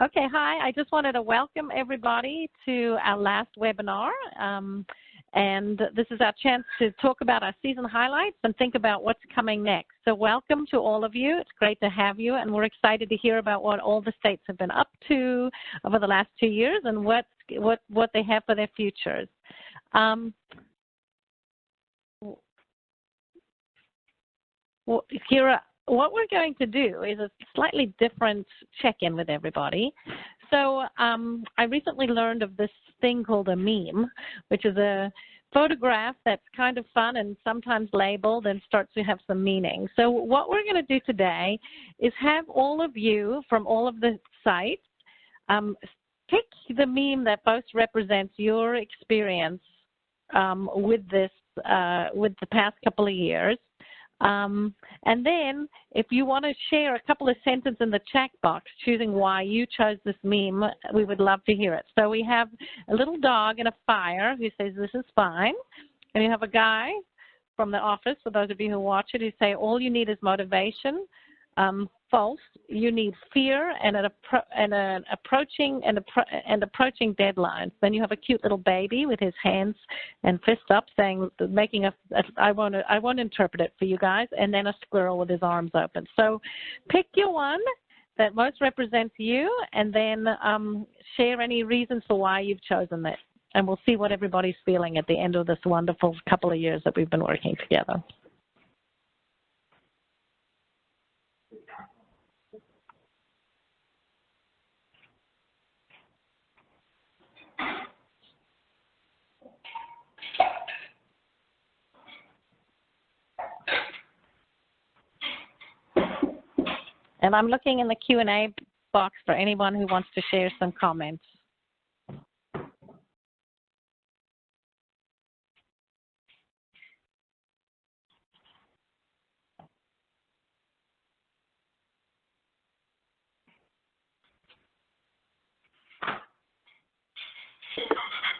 Okay, hi. I just wanted to welcome everybody to our last webinar. And this is our chance to talk about our season highlights and think about what's coming next. So welcome to all of you. It's great to have you, and we're excited to hear about what all the states have been up to over the last 2 years and what they have for their futures. What we're going to do is a slightly different check-in with everybody. So I recently learned of this thing called a meme, which is a photograph that's kind of fun and sometimes labeled and starts to have some meaning. So what we're going to do today is have all of you from all of the sites pick the meme that most represents your experience with this, with the past couple of years. And then if you want to share a couple of sentences in the chat box choosing why you chose this meme, we would love to hear it. So we have a little dog in a fire who says this is fine, and you have a guy from the office, for those of you who watch it, who say all you need is motivation. False. You need fear and approaching deadlines. Then you have a cute little baby with his hands and fists up, saying, I won't interpret it for you guys. And then a squirrel with his arms open. So pick your one that most represents you, and then share any reasons for why you've chosen it. And we'll see what everybody's feeling at the end of this wonderful couple of years that we've been working together. And I'm looking in the Q&A box for anyone who wants to share some comments.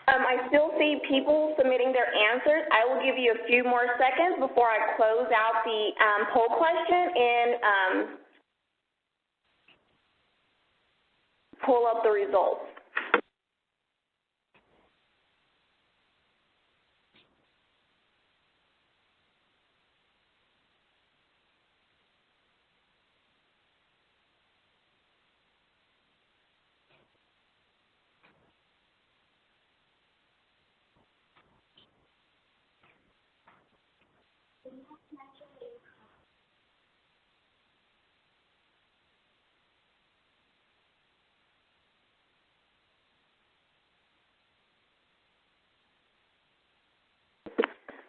I still see people submitting their answers. I will give you a few more seconds before I close out the poll question and pull up the results.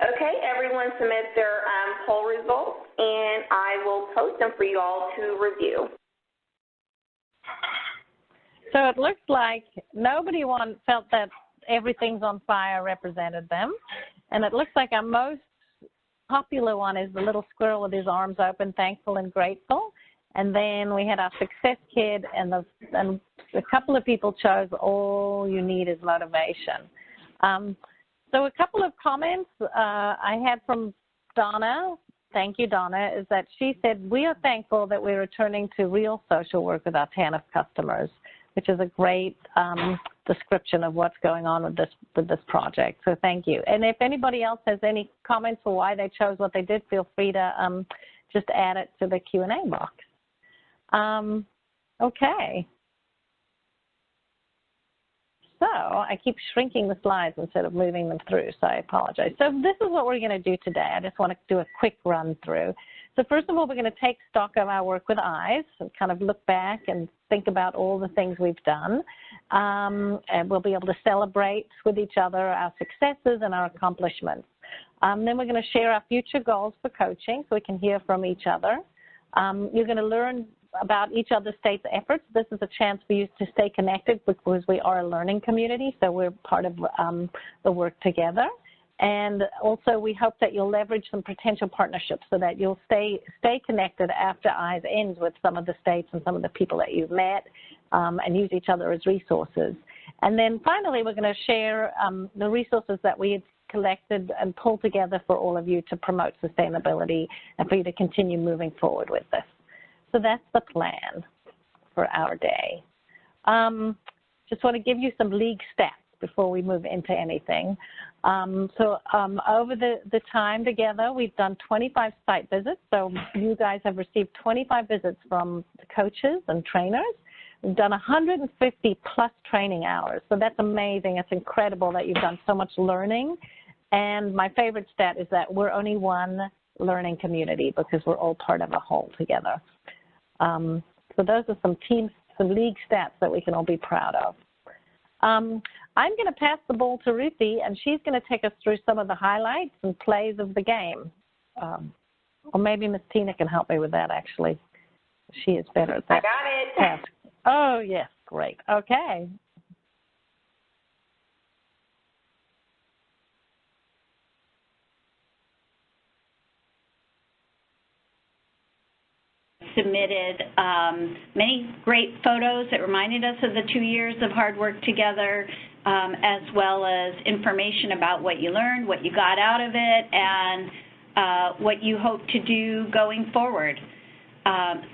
Okay, everyone submit their poll results, and I will post them for you all to review. So it looks like nobody felt that everything's on fire represented them, and it looks like our most popular one is the little squirrel with his arms open, thankful and grateful. And then we had our success kid, and a couple of people chose all you need is motivation. So a couple of comments I had from Donna, thank you Donna, is that she said, we are thankful that we're returning to real social work with our TANF customers, which is a great description of what's going on with this project. So thank you. And if anybody else has any comments for why they chose what they did, feel free to just add it to the Q&A box. Okay. So I keep shrinking the slides instead of moving them through, so I apologize. So this is what we're going to do today. I just want to do a quick run through. So first of all, we're going to take stock of our work with IIEESS and kind of look back and think about all the things we've done. And we'll be able to celebrate with each other our successes and our accomplishments. Then we're going to share our future goals for coaching so we can hear from each other. You're going to learn about each other state's efforts. This is a chance for you to stay connected because we are a learning community, so we're part of the work together. And also we hope that you'll leverage some potential partnerships so that you'll stay connected after IIEESS ends with some of the states and some of the people that you've met and use each other as resources. And then finally, we're going to share the resources that we had collected and pulled together for all of you to promote sustainability and for you to continue moving forward with this. So that's the plan for our day. just want to give you some league stats before we move into anything. Over the time together, we've done 25 site visits. So you guys have received 25 visits from the coaches and trainers. We've done 150 plus training hours. So that's amazing. It's incredible that you've done so much learning. And my favorite stat is that we're only one learning community because we're all part of a whole together. So those are some league stats that we can all be proud of. I'm going to pass the ball to Ruthie, and she's going to take us through some of the highlights and plays of the game. Or maybe Miss Tina can help me with that, actually. She is better at that. I got it. Task. Oh, yes, great. Okay. Submitted many great photos that reminded us of the 2 years of hard work together, as well as information about what you learned, what you got out of it, and what you hope to do going forward.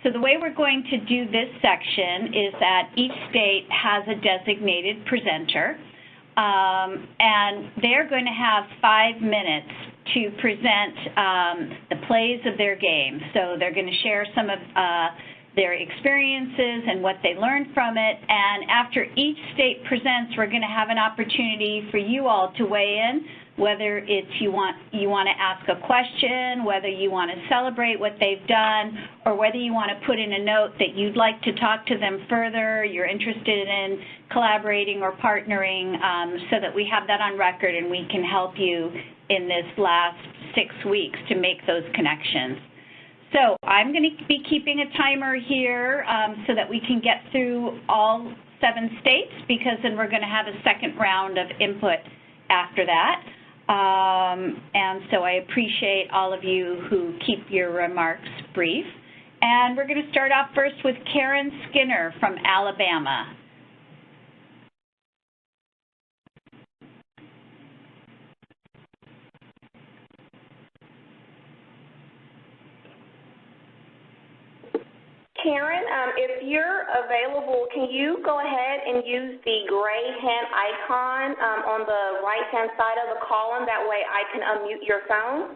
So the way we're going to do this section is that each state has a designated presenter, and they're going to have 5 minutes to present the plays of their game. So they're going to share some of their experiences and what they learned from it. And after each state presents, we're going to have an opportunity for you all to weigh in, whether it's you want to ask a question, whether you want to celebrate what they've done, or whether you want to put in a note that you'd like to talk to them further, you're interested in collaborating or partnering, so that we have that on record and we can help you in this last 6 weeks to make those connections. So I'm going to be keeping a timer here so that we can get through all 7 states, because then we're going to have a second round of input after that. And so I appreciate all of you who keep your remarks brief. And we're going to start off first with Karen Skinner from Alabama. Karen, if you're available, can you go ahead and use the gray hand icon on the right-hand side of the column? That way I can unmute your phone.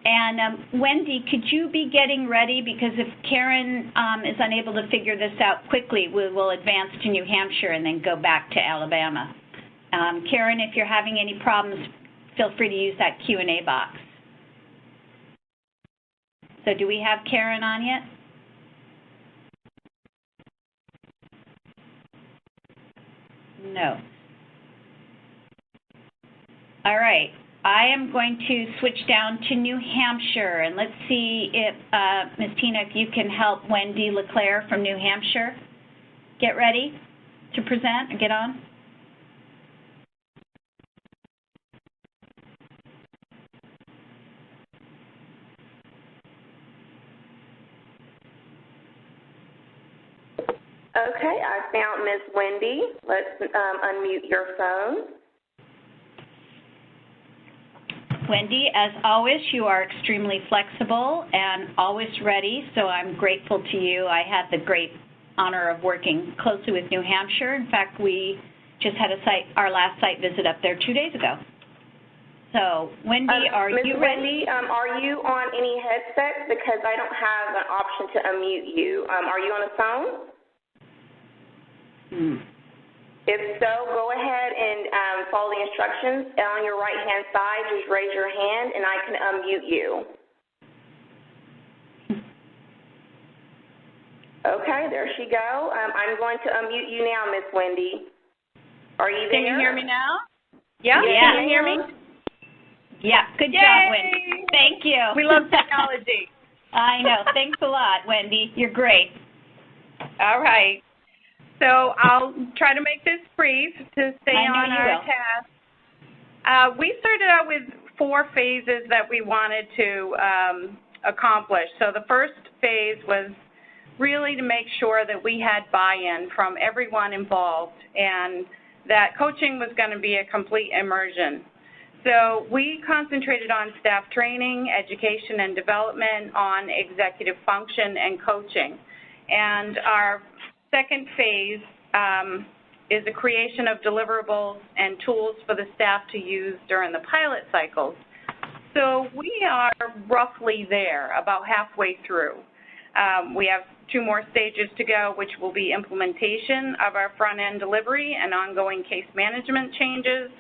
And Wendy, could you be getting ready? Because if Karen is unable to figure this out quickly, we will advance to New Hampshire and then go back to Alabama. Karen, if you're having any problems, feel free to use that Q&A box. So do we have Karen on yet? No. All right. I am going to switch down to New Hampshire, and let's see if, Ms. Tina, if you can help Wendy LeClaire from New Hampshire get ready to present and get on. Okay, I found Ms. Wendy. Let's unmute your phone. Wendy, as always, you are extremely flexible and always ready, so I'm grateful to you. I had the great honor of working closely with New Hampshire. In fact, we just had our last site visit up there 2 days ago. So, Wendy, are you ready? Wendy, are you on any headsets? Because I don't have an option to unmute you. Are you on a phone? If so, go ahead and follow the instructions. On your right-hand side, just raise your hand, and I can unmute you. Okay, there she go. I'm going to unmute you now, Miss Wendy. Are you there? Can you hear me now? Yeah? Yeah. Can you hear me? Yeah, good job, Wendy. Thank you. We love technology. I know. Thanks a lot, Wendy. You're great. All right. So I'll try to make this brief to stay on our task. We started out with 4 phases that we wanted to accomplish. So the first phase was really to make sure that we had buy-in from everyone involved and that coaching was going to be a complete immersion. So we concentrated on staff training, education and development, on executive function and coaching. And our second phase is the creation of deliverables and tools for the staff to use during the pilot cycles. So we are roughly there, about halfway through. We have 2 more stages to go, which will be implementation of our front-end delivery and ongoing case management changes.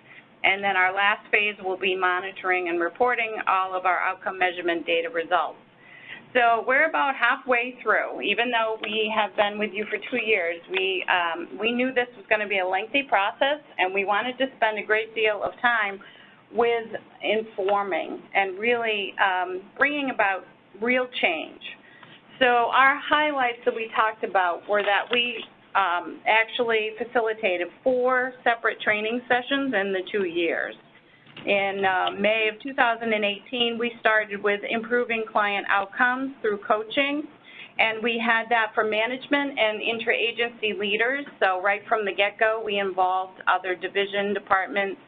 And then our last phase will be monitoring and reporting all of our outcome measurement data results. So we're about halfway through. Even though we have been with you for 2 years, we knew this was going to be a lengthy process, and we wanted to spend a great deal of time with informing and really bringing about real change. So our highlights that we talked about were that we actually facilitated 4 separate training sessions in the 2 years. In May of 2018, we started with improving client outcomes through coaching, and we had that for management and interagency leaders. So right from the get-go, we involved other division departments,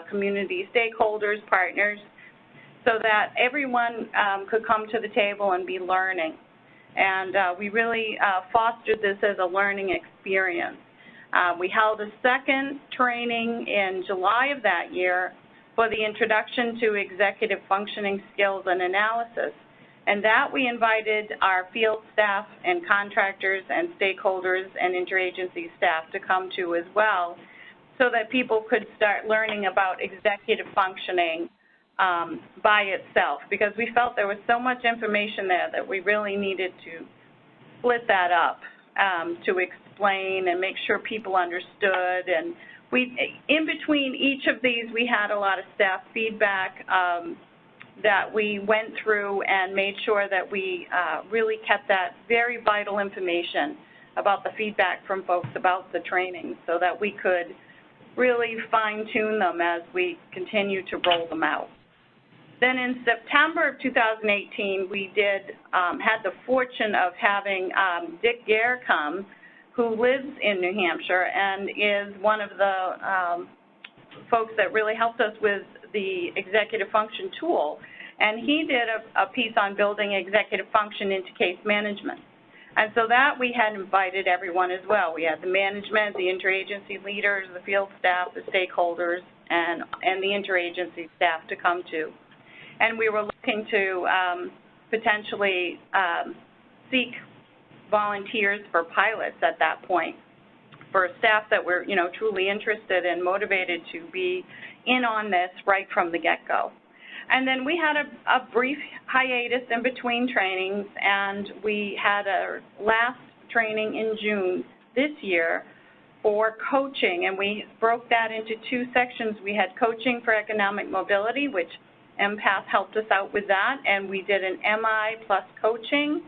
community stakeholders, partners, so that everyone could come to the table and be learning. And we really fostered this as a learning experience. We held a second training in July of that year for the introduction to executive functioning skills and analysis. And that we invited our field staff and contractors and stakeholders and interagency staff to come to as well, so that people could start learning about executive functioning by itself, because we felt there was so much information there that we really needed to split that up to explain and make sure people understood. And in between each of these, we had a lot of staff feedback that we went through and made sure that we really kept that very vital information about the feedback from folks about the training, so that we could really fine-tune them as we continue to roll them out. Then in September of 2018, we had the fortune of having Dick Gare come, who lives in New Hampshire and is one of the folks that really helped us with the executive function tool. And he did a piece on building executive function into case management. And so that we had invited everyone as well. We had the management, the interagency leaders, the field staff, the stakeholders, and the interagency staff to come to. And we were looking to potentially seek volunteers for pilots at that point, for staff that were, truly interested and motivated to be in on this right from the get-go. And then we had a brief hiatus in between trainings, and we had our last training in June this year for coaching, and we broke that into 2 sections. We had coaching for economic mobility, which MPATH helped us out with that, and we did an MI plus coaching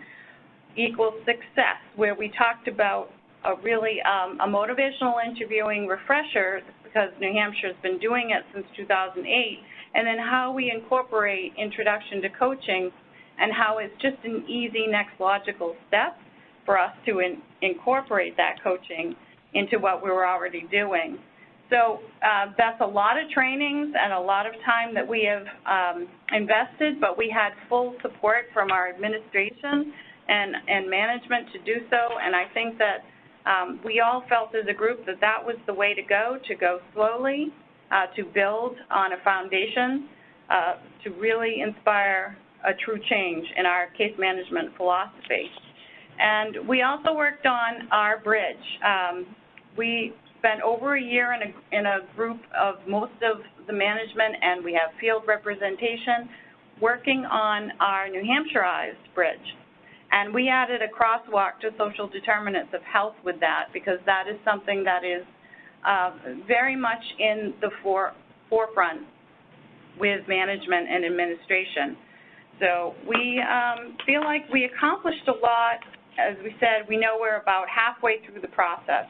equals success, where we talked about a really a motivational interviewing refresher, because New Hampshire has been doing it since 2008, and then how we incorporate introduction to coaching and how it's just an easy next logical step for us to incorporate that coaching into what we were already doing. So that's a lot of trainings and a lot of time that we have invested, but we had full support from our administration and management to do so, and I think that we all felt as a group that that was the way to go slowly, to build on a foundation, to really inspire a true change in our case management philosophy. And we also worked on our bridge. We spent over a year in a group of most of the management, and we have field representation working on our New HAMPSHIRE'S bridge. And we added a crosswalk to social determinants of health with that, because that is something that is very much in the forefront with management and administration. So we feel like we accomplished a lot. As we said, we know we're about halfway through the process.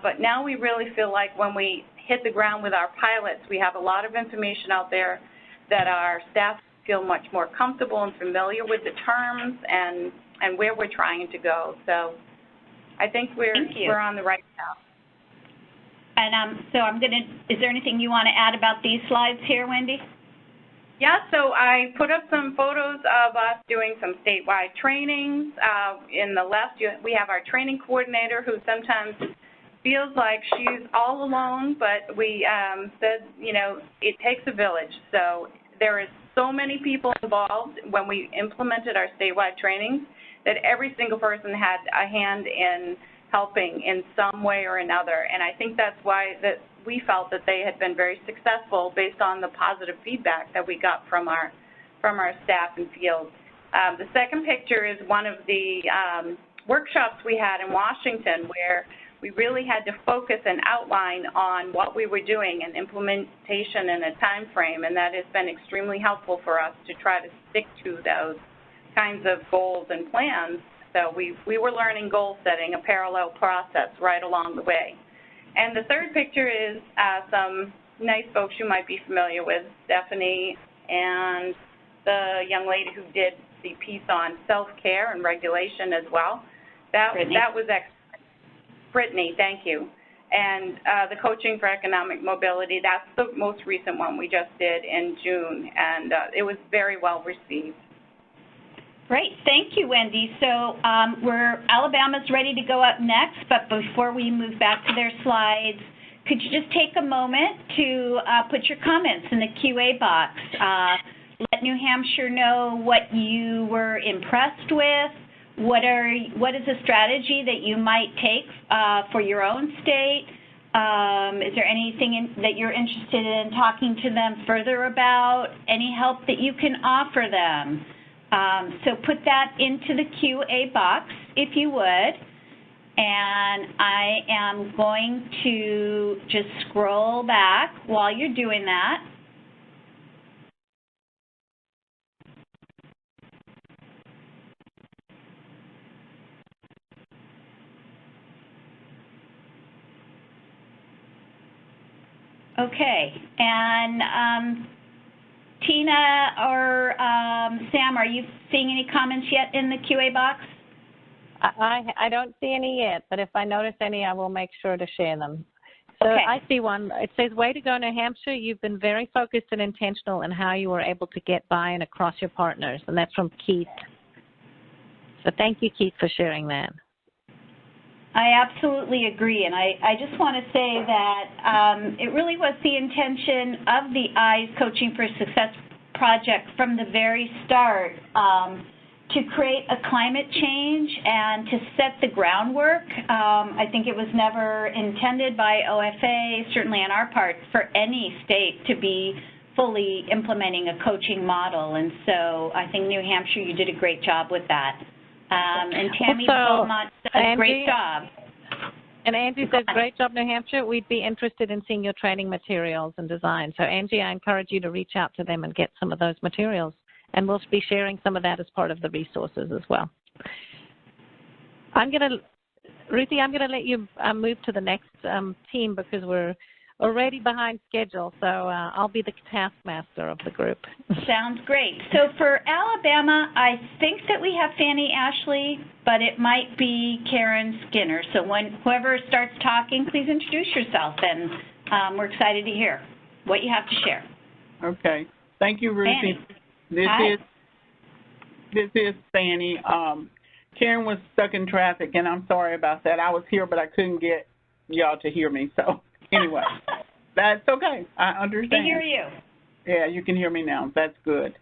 But now we really feel like when we hit the ground with our pilots, we have a lot of information out there that our staff feel much more comfortable and familiar with the terms and where we're trying to go. So I think we're on the right path. And so is there anything you want to add about these slides here, Wendy? Yeah, so I put up some photos of us doing some statewide trainings. In the left, we have our training coordinator who sometimes feels like she's all alone, but we said, you know, it takes a village. So there is so many people involved when we implemented our statewide trainings that every single person had a hand in helping in some way or another. And I think that's why that we felt that they had been very successful based on the positive feedback that we got from our staff and field. The second picture is one of the workshops we had in Washington where we really had to focus and outline on what we were doing and implementation in a time frame, and that has been extremely helpful for us to try to stick to those kinds of goals and plans. So we were learning goal setting, a parallel process right along the way. And the third picture is some nice folks you might be familiar with, Stephanie and the young lady who did the piece on self-care and regulation as well. That was excellent. Brittany, thank you. And the Coaching for Economic Mobility, that's the most recent one we just did in June, and it was very well received. Great, thank you, Wendy. So Alabama's ready to go up next, but before we move back to their slides, could you just take a moment to put your comments in the QA box? Let New Hampshire know what you were impressed with. What is a strategy that you might take for your own state? Is there anything that you're interested in talking to them further about? Any help that you can offer them? So put that into the QA box, if you would. And I am going to just scroll back while you're doing that. Okay, and Tina or Sam, are you seeing any comments yet in the QA box? I don't see any yet, but if I notice any, I will make sure to share them. So okay. I see one. It says, way to go, New Hampshire. You've been very focused and intentional in how you were able to get buy-in across your partners, and that's from Keith. So thank you, Keith, for sharing that. I absolutely agree, and I just want to say that it really was the intention of the IIEESS Coaching for Success project from the very start to create a climate change and to set the groundwork. I think it was never intended by OFA, certainly on our part, for any state to be fully implementing a coaching model, and so I think New Hampshire, you did a great job with that. And Tammy Beaumont does a great job. And Angie says, great job, New Hampshire. We'd be interested in seeing your training materials and design. So Angie, I encourage you to reach out to them and get some of those materials. And we'll be sharing some of that as part of the resources as well. Ruthie, I'm going to let you move to the next team because we're already behind schedule, so I'll be the taskmaster of the group. Sounds great. So for Alabama, I think that we have Fanny Ashley, but it might be Karen Skinner. So whoever starts talking, please introduce yourself, and we're excited to hear what you have to share. Okay. Thank you, Ruthie. Fanny. This is Fanny. Karen was stuck in traffic, and I'm sorry about that. I was here, but I couldn't get y'all to hear me, so. Anyway, that's okay. I understand. I hear you. Yeah, you can hear me now. That's good.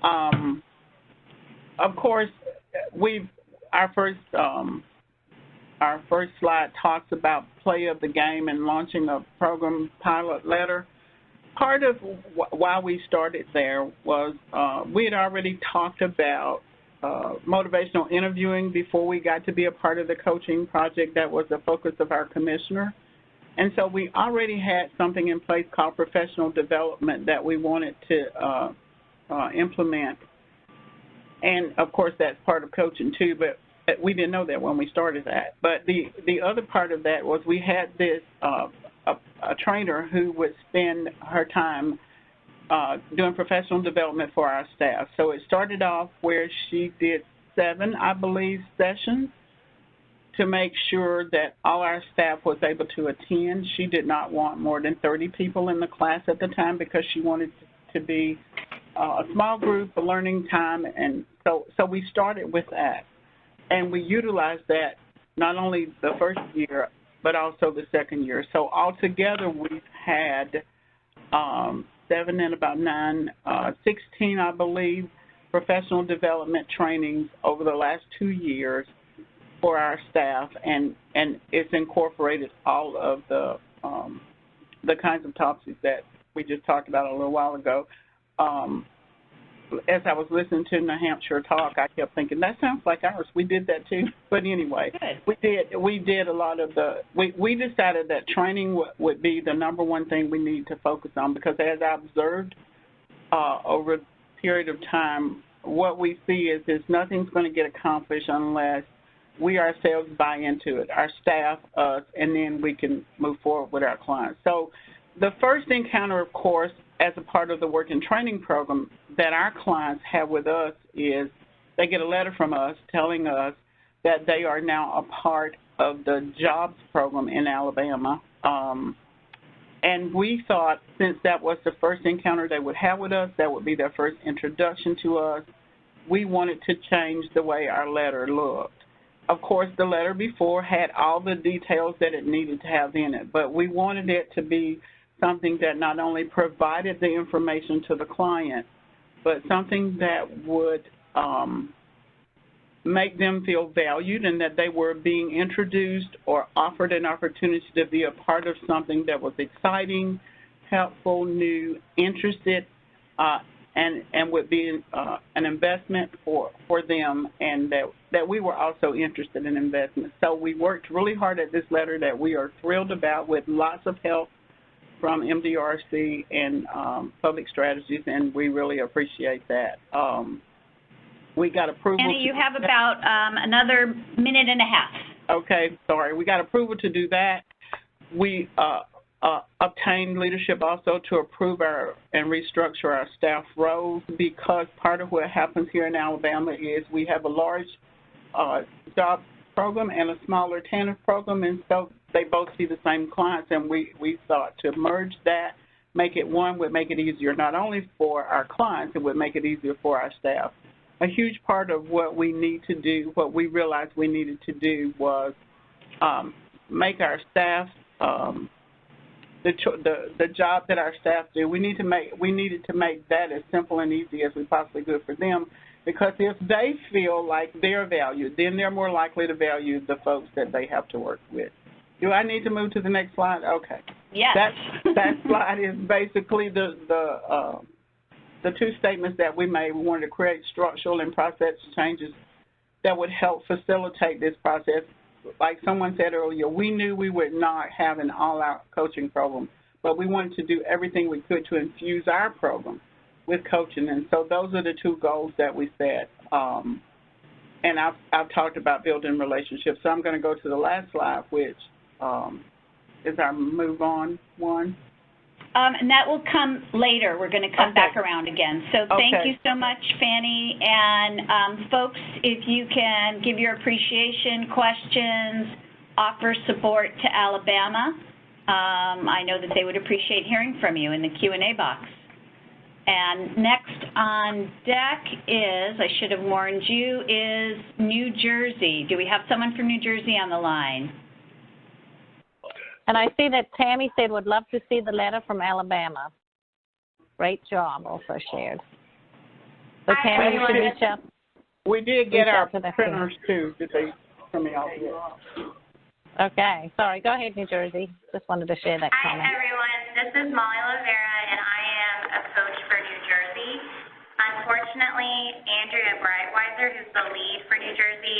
Of course, our first slide talks about play of the game and launching a program pilot letter. Part of why we started there was we had already talked about motivational interviewing before we got to be a part of the coaching project. That was the focus of our commissioner. And so we already had something in place called professional development that we wanted to implement. And, of course, that's part of coaching, too, but we didn't know that when we started that. But the other part of that was we had this a trainer who would spend her time doing professional development for our staff. So it started off where she did 7, I believe, sessions to make sure that all our staff was able to attend. She did not want more than 30 people in the class at the time because she wanted to be a small group, a learning time, and so we started with that. And we utilized that not only the first year, but also the second year. So altogether, we've had 7 and about 9, 16, I believe, professional development trainings over the last 2 years for our staff, and it's incorporated all of the kinds of topics that we just talked about a little while ago. As I was listening to New Hampshire talk, I kept thinking, that sounds like ours. We did that too. But anyway, we did a lot of we decided that training would be the number one thing we need to focus on, because as I observed over a period of time, what we see is nothing's going to get accomplished unless we ourselves buy into it, our staff, us, and then we can move forward with our clients. So the first encounter, of course, as a part of the work and training program that our clients have with us is they get a letter from us telling us that they are now a part of the jobs program in Alabama. And we thought, since that was the first encounter they would have with us, that would be their first introduction to us, we wanted to change the way our letter looked. Of course, the letter before had all the details that it needed to have in it, but we wanted it to be something that not only provided the information to the client, but something that would make them feel valued and that they were being introduced or offered an opportunity to be a part of something that was exciting, helpful, new, interested, and would be an investment for them, and that we were also interested in investment. So we worked really hard at this letter that we are thrilled about, with lots of help from MDRC and Public Strategies, and we really appreciate that. We got approval. Annie, you have about another minute and a half. Okay, sorry. We got approval to do that. We obtained leadership also to approve and restructure our staff roles, because part of what happens here in Alabama is we have a large job program and a smaller TANF program, and so they both see the same clients, and we thought to merge that, make it one, would make it easier not only for our clients, it would make it easier for our staff. A huge part of what we need to do, what we realized we needed to do, was make our staff the job that our staff do. We needed to make that as simple and easy as we possibly could for them, because if they feel like they're valued, then they're more likely to value the folks that they have to work with. Do I need to move to the next slide? Okay. Yes. That slide is basically the two statements that we made. We wanted to create structural and process changes that would help facilitate this process. Like someone said earlier, we knew we would not have an all-out coaching program, but we wanted to do everything we could to infuse our program with coaching. And so those are the two goals that we set. And I've talked about building relationships. So I'm going to go to the last slide, which is our move on one. And that will come later. We're going to come back around again. So thank you so much, Fannie. And folks, if you can give your appreciation, questions, offer support to Alabama, I know that they would appreciate hearing from you in the Q&A box. And next on deck is, I should have warned you, is New Jersey. Do we have someone from New Jersey on the line? And I see that Tammy said would love to see the letter from Alabama. Great job, also shared. So Tammy, you should reach out. We did get our printers too. Did they come out yet? Okay. Sorry. Go ahead, New Jersey. Just wanted to share that comment. Hi, everyone. This is Molly Lavera, and I am a coach for New Jersey. Unfortunately, Andrea Breitweiser, who's the lead for New Jersey,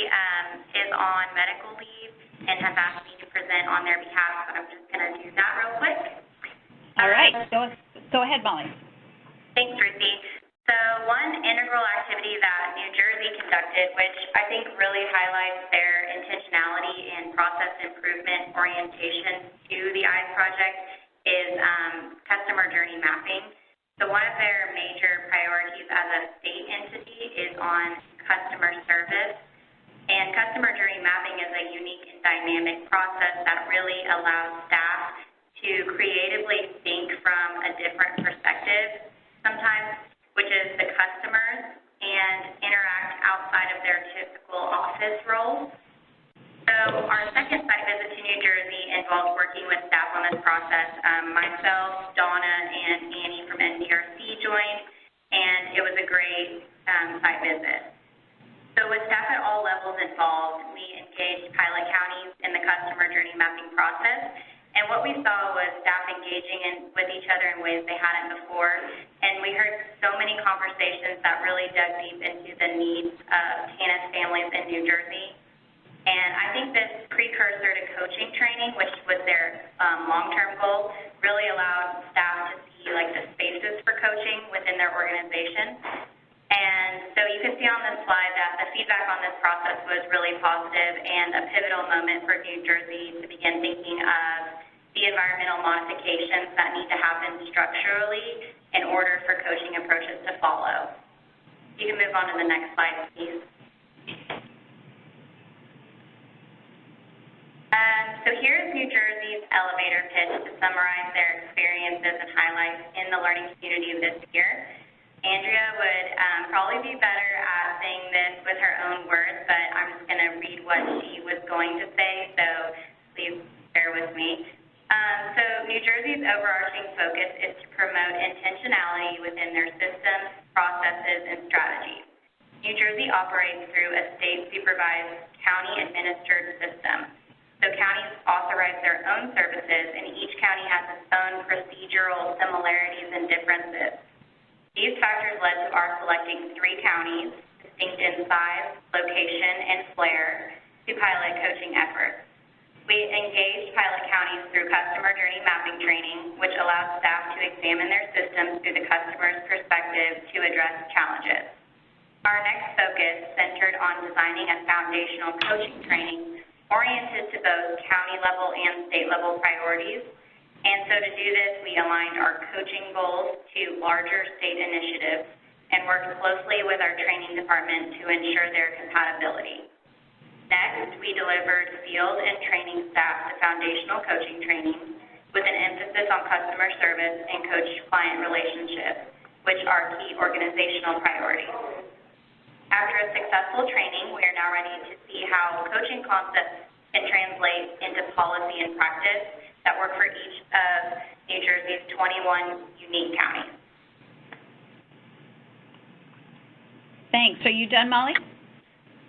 is on medical leave and has asked me to present on their behalf, so I'm just going to do that real quick. All right. Go ahead, Molly. Thanks, Ruthie. So one integral activity that New Jersey conducted, which I think really highlights their intentionality in process improvement orientation to the IIEESS project, is customer journey mapping. So one of their major priorities as a state entity is on customer service. And customer journey mapping is a unique and dynamic process that really allows staff to creatively think from a different perspective sometimes, which is the customers, and interact outside of their typical office roles. So our second site visit to New Jersey involved working with staff on this process. Myself, Donna, and Annie from NCRC joined, and it was a great site visit. So with staff at all levels involved, we engaged pilot counties in the customer journey mapping process, and what we saw was staff engaging with each other in ways they hadn't before, and we heard so many conversations that really dug deep into the needs of TANF families in New Jersey. And I think this precursor to coaching training, which was their long-term goal, really allowed staff to see the spaces for coaching within their organization. And so you can see on this slide that the feedback on this process was really positive and a pivotal moment for New Jersey to begin thinking of the environmental modifications that need to happen structurally in order for coaching approaches to follow. You can move on to the next slide, please. So here's New Jersey's elevator pitch to summarize their experiences and highlights in the learning community this year. Andrea would probably be better at saying this with her own words, but I'm just going to read what she was going to say, so please bear with me. So New Jersey's overarching focus is to promote intentionality within their systems, processes, and strategies. New Jersey operates through a state-supervised, county-administered system. So counties authorize their own services, and each county has its own procedural similarities and differences. These factors led to our selecting 3 counties, distinct in size, location, and flair, to pilot coaching efforts. We engaged pilot counties through customer journey mapping training, which allows staff to examine their systems through the customer's perspective to address challenges. Our next focus centered on designing a foundational coaching training oriented to both county-level and state-level priorities. And so to do this, we aligned our coaching goals to larger state initiatives and worked closely with our training department to ensure their compatibility. Next, we delivered field and training staff to foundational coaching training with an emphasis on customer service and coach-client relationships, which are key organizational priorities. After a successful training, we are now ready to see how coaching concepts can translate into policy and practice that work for each of New Jersey's 21 unique counties. Thanks. Are you done, Molly?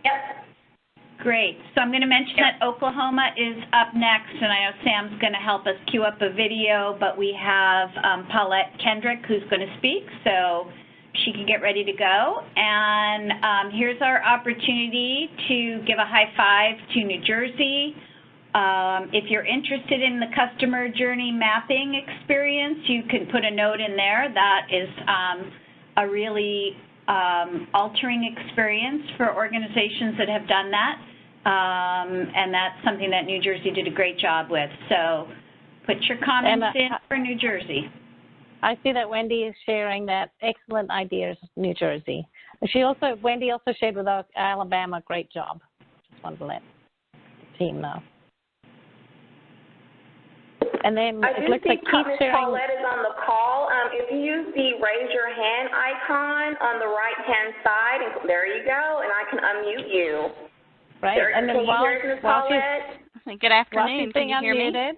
Yep. Great. So I'm going to mention that Oklahoma is up next, and I know Sam's going to help us queue up a video, but we have Paulette Kendrick who's going to speak, so she can get ready to go. And here's our opportunity to give a high five to New Jersey. If you're interested in the customer journey mapping experience, you can put a note in there. That is a really altering experience for organizations that have done that. And that's something that New Jersey did a great job with. So put your comments in for New Jersey. I see that Wendy is sharing that excellent ideas, New Jersey. Wendy also shared with us Alabama, great job. Just wanted to let the team know. And then it looks like Keith sharing. Paulette is on the call. If you use the raise your hand icon on the right-hand side, and there you go, and I can unmute you. Right. And then good afternoon. Can you hear me?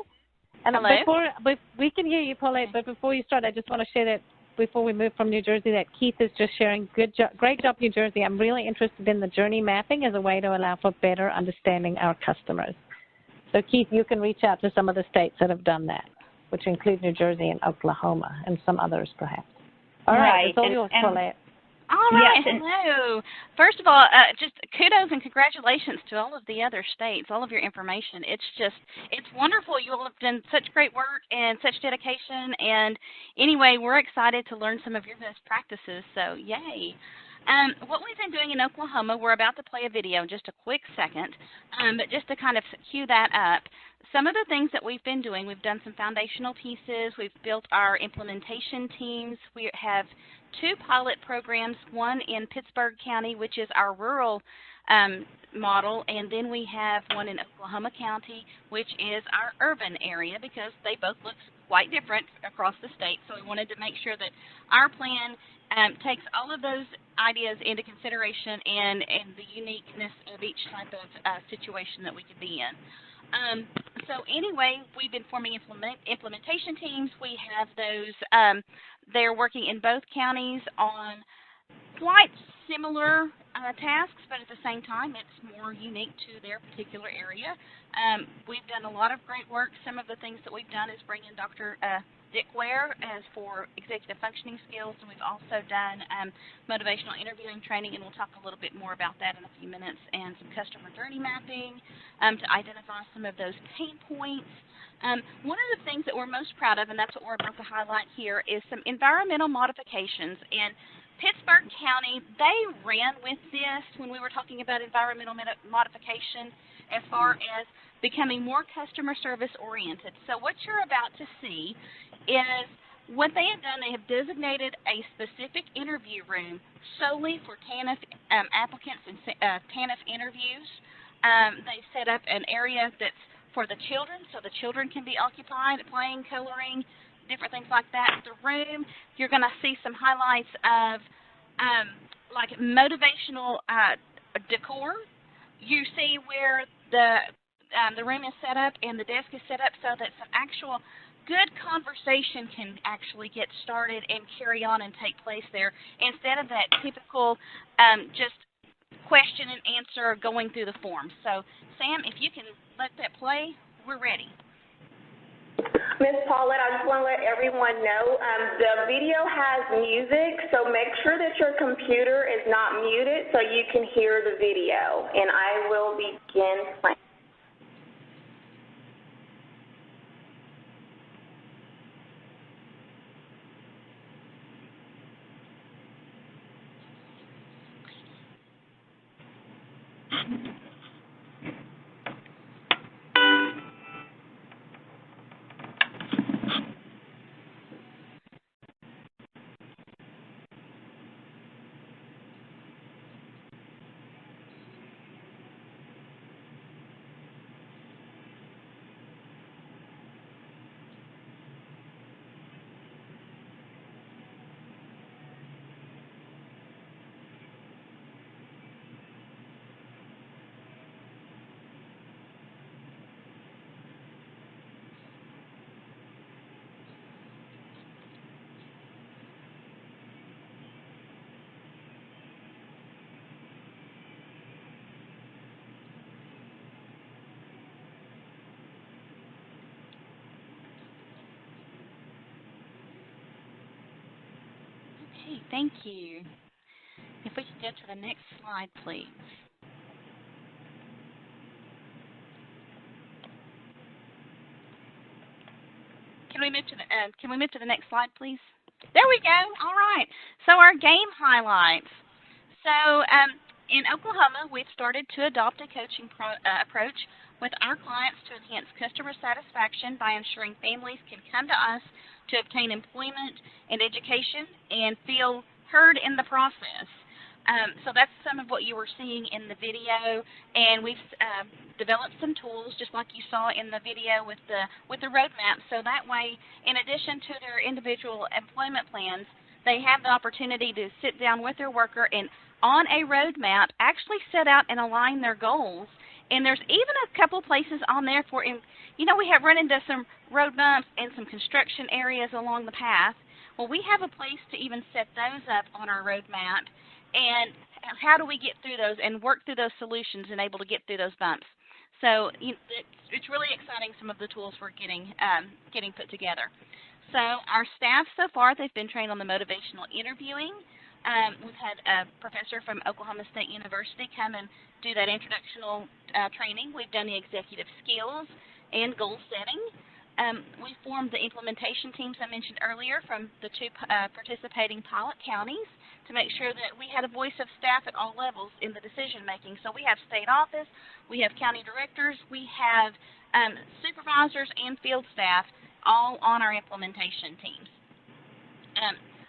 And hello? We can hear you, Paulette, but before you start, I just want to share that before we move from New Jersey that Keith is just sharing great job, New Jersey. I'm really interested in the journey mapping as a way to allow for better understanding our customers. So, Keith, you can reach out to some of the states that have done that, which include New Jersey and Oklahoma and some others, perhaps. All right. It's all yours, Paulette. All right. Yes. Hello. First of all, just kudos and congratulations to all of the other states, all of your information. It's wonderful. You all have done such great work and such dedication. And anyway, we're excited to learn some of your best practices. So, yay. What we've been doing in Oklahoma, we're about to play a video in just a quick second, but just to kind of cue that up, some of the things that we've been doing, we've done some foundational pieces, we've built our implementation teams, we have 2 pilot programs, one in Pittsburgh County, which is our rural model, and then we have one in Oklahoma County, which is our urban area, because they both look quite different across the state, so we wanted to make sure that our plan takes all of those ideas into consideration and the uniqueness of each type of situation that we could be in. So anyway, we've been forming implementation teams. We have those, they're working in both counties on quite similar tasks, but at the same time, it's more unique to their particular area. We've done a lot of great work. Some of the things that we've done is bring in Dr. Dick Ware as for executive functioning skills, and we've also done motivational interviewing training, and we'll talk a little bit more about that in a few minutes, and some customer journey mapping to identify some of those pain points. One of the things that we're most proud of, and that's what we're about to highlight here, is some environmental modifications. And Pittsburgh County, they ran with this when we were talking about environmental modification as far as becoming more customer service oriented. So what you're about to see is what they have done. They have designated a specific interview room solely for TANF applicants and TANF interviews. They set up an area that's for the children, so the children can be occupied, playing, coloring, different things like that. The room, you're going to see some highlights of like motivational decor. You see where the room is set up and the desk is set up so that some actual good conversation can actually get started and carry on and take place there, instead of that typical just question and answer going through the form. So, Sam, if you can let that play, we're ready. Ms. Paulette, I just want to let everyone know the video has music, so make sure that your computer is not muted so you can hear the video, and I will begin playing. Okay, thank you. If we could go to the next slide, please. Can we move to the next slide, please? There we go. All right. So our game highlights. So in Oklahoma, we've started to adopt a coaching approach with our clients to enhance customer satisfaction by ensuring families can come to us to obtain employment and education and feel heard in the process. So that's some of what you were seeing in the video, and we've developed some tools just like you saw in the video with the roadmap. So that way, in addition to their individual employment plans, they have the opportunity to sit down with their worker and on a roadmap actually set out and align their goals. And there's even a couple places on there for, you know, we have run into some road bumps and some construction areas along the path. Well, we have a place to even set those up on our roadmap. And how do we get through those and work through those solutions and able to get through those bumps? So it's really exciting, some of the tools we're getting put together. So our staff so far, they've been trained on the motivational interviewing. We've had a professor from Oklahoma State University come and do that introductional training. We've done the executive skills and goal setting. We formed the implementation teams I mentioned earlier from the 2 participating pilot counties. to make sure that we had a voice of staff at all levels in the decision making. So we have state office, we have county directors, we have supervisors and field staff all on our implementation teams.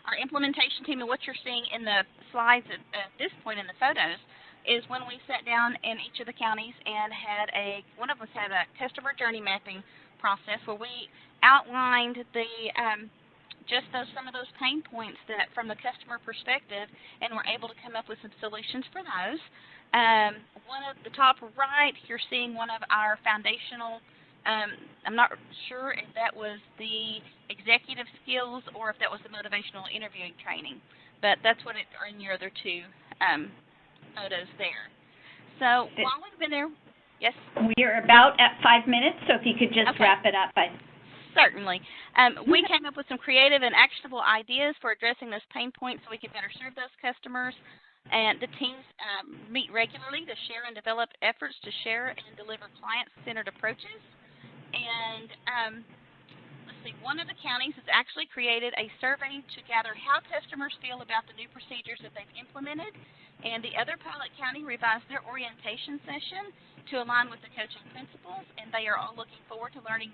Our implementation team, and what you're seeing in the slides at this point in the photos, is when we sat down in each of the counties and had one of us had a customer journey mapping process where we outlined the some of those pain points that from the customer perspective, and we're able to come up with some solutions for those. One of the top right, you're seeing one of our foundational, I'm not sure if that was the executive skills or if that was the motivational interviewing training, but that's what are in your other two photos there. So while we've been there, yes? We're about at 5 minutes, so if you could just wrap it up by... Certainly. We came up with some creative and actionable ideas for addressing those pain points so we could better serve those customers. And the teams meet regularly to share and develop efforts to share and deliver client-centered approaches. And let's see, one of the counties has actually created a survey to gather how customers feel about the new procedures that they've implemented. And the other pilot county revised their orientation session to align with the coaching principles, and they are all looking forward to learning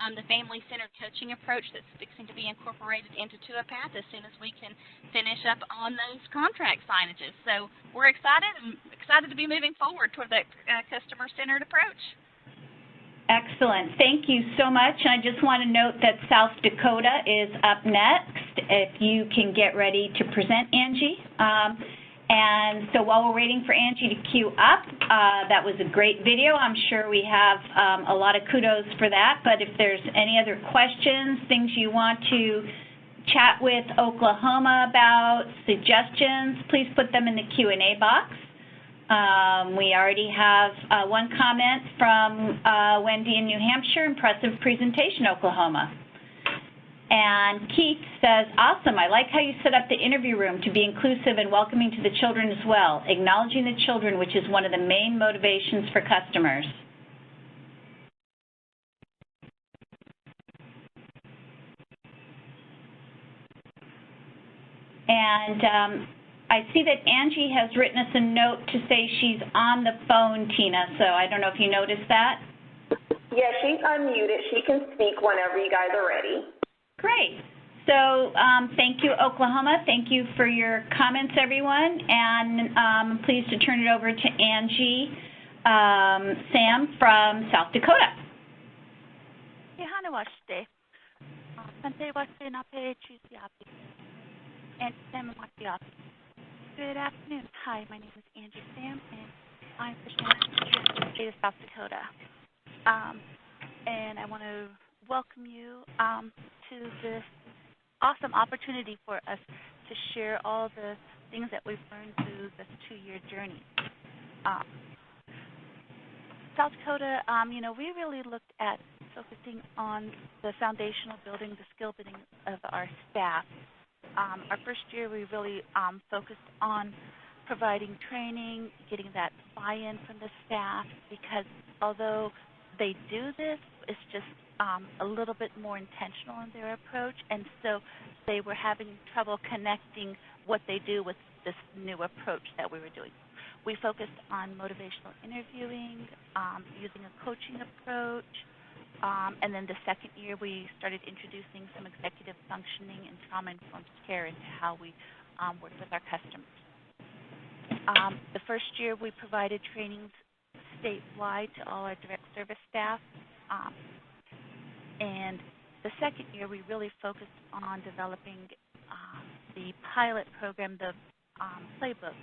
the family-centered coaching approach that's fixing to be incorporated into TUAPath as soon as we can finish up on those contract signages. So we're excited to be moving forward toward that customer-centered approach. Excellent. Thank you so much. And I just want to note that South Dakota is up next. If you can get ready to present, Angie. And so while we're waiting for Angie to queue up, that was a great video. I'm sure we have a lot of kudos for that. But if there's any other questions, things you want to chat with Oklahoma about, suggestions, please put them in the Q&A box. We already have one comment from Wendy in New Hampshire, impressive presentation, Oklahoma. And Keith says, awesome, I like how you set up the interview room to be inclusive and welcoming to the children as well, acknowledging the children, which is one of the main motivations for customers. And I see that Angie has written us a note to say she's on the phone, Tina, so I don't know if you noticed that. Yeah, she's unmuted. She can speak whenever you guys are ready. Great. So thank you, Oklahoma. Thank you for your comments, everyone. And I'm pleased to turn it over to Angie Sam from South Dakota. Good afternoon. Hi, my name is Angie Sam, and I'm from the state of South Dakota. And I want to welcome you to this awesome opportunity for us to share all the things that we've learned through this 2-year journey. South Dakota, we really looked at focusing on the foundational building, the skill building of our staff. Our first year, we really focused on providing training, getting that buy-in from the staff, because although they do this, it's just a little bit more intentional in their approach, and so they were having trouble connecting what they do with this new approach that we were doing. We focused on motivational interviewing, using a coaching approach, and then the second year we started introducing some executive functioning and trauma-informed care into how we work with our customers. The first year we provided trainings statewide to all our direct service staff. And the second year, we really focused on developing the pilot program, the playbook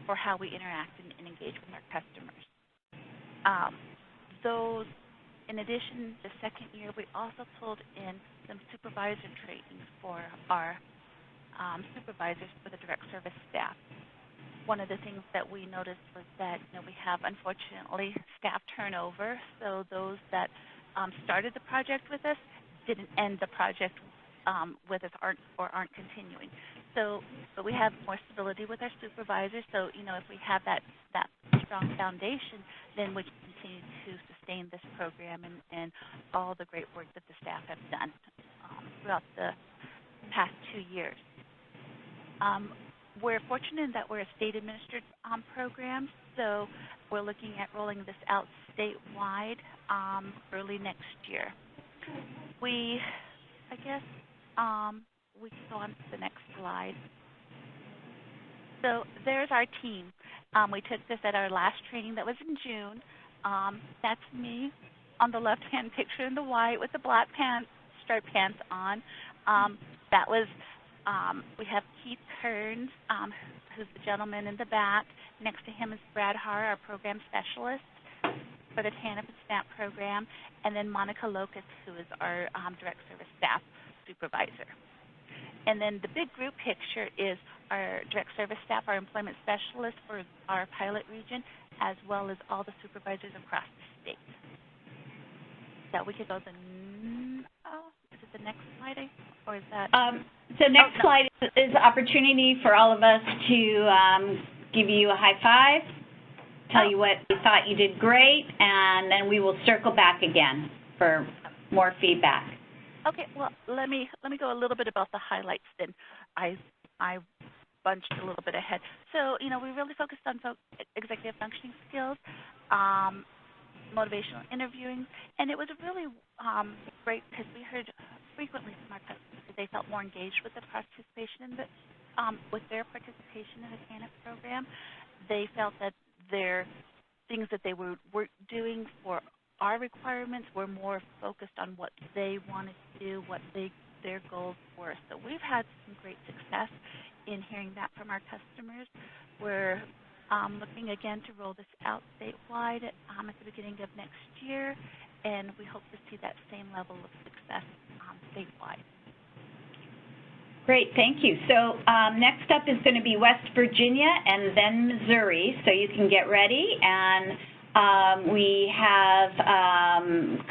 for how we interact and engage with our customers. In addition, the second year, we also pulled in some supervisor trainings for our supervisors for the direct service staff. One of the things that we noticed was that we have, unfortunately, staff turnover, so those that started the project with us didn't end the project with us or aren't continuing. But we have more stability with our supervisors, so if we have that strong foundation, then we can continue to sustain this program and all the great work that the staff have done throughout the past 2 years. we're fortunate that we're a state-administered program, so we're looking at rolling this out statewide early next year. We can go on to the next slide. So there's our team. We took this at our last training that was in June. That's me on the left-hand picture in the white with the black pants, striped pants on. That was, we have Keith Kearns, who's the gentleman in the back. Next to him is Brad Haar, our program specialist for the TANF and SNAP program, and then Monica Locust, who is our direct service staff supervisor. And then the big group picture is our direct service staff, our employment specialists for our pilot region, as well as all the supervisors across the state. So we could go to is it the next slide, or is that? So next slide is the opportunity for all of us to give you a high five, tell you what we thought you did great, and then we will circle back again for more feedback. Okay, well, let me go a little bit about the highlights then. I bunched a little bit ahead. So, you know, we really focused on executive functioning skills, motivational interviewing, and it was really great because we heard frequently from our customers that they felt more engaged with the participation in the, with their participation in the TANF program. They felt that their things that they were doing for our requirements were more focused on what they wanted to do, what their goals were. So we've had some great success in hearing that from our customers. We're looking again to roll this out statewide at the beginning of next year, and we hope to see that same level of success statewide. Great, thank you. So next up is going to be West Virginia and then Missouri, so you can get ready. And we have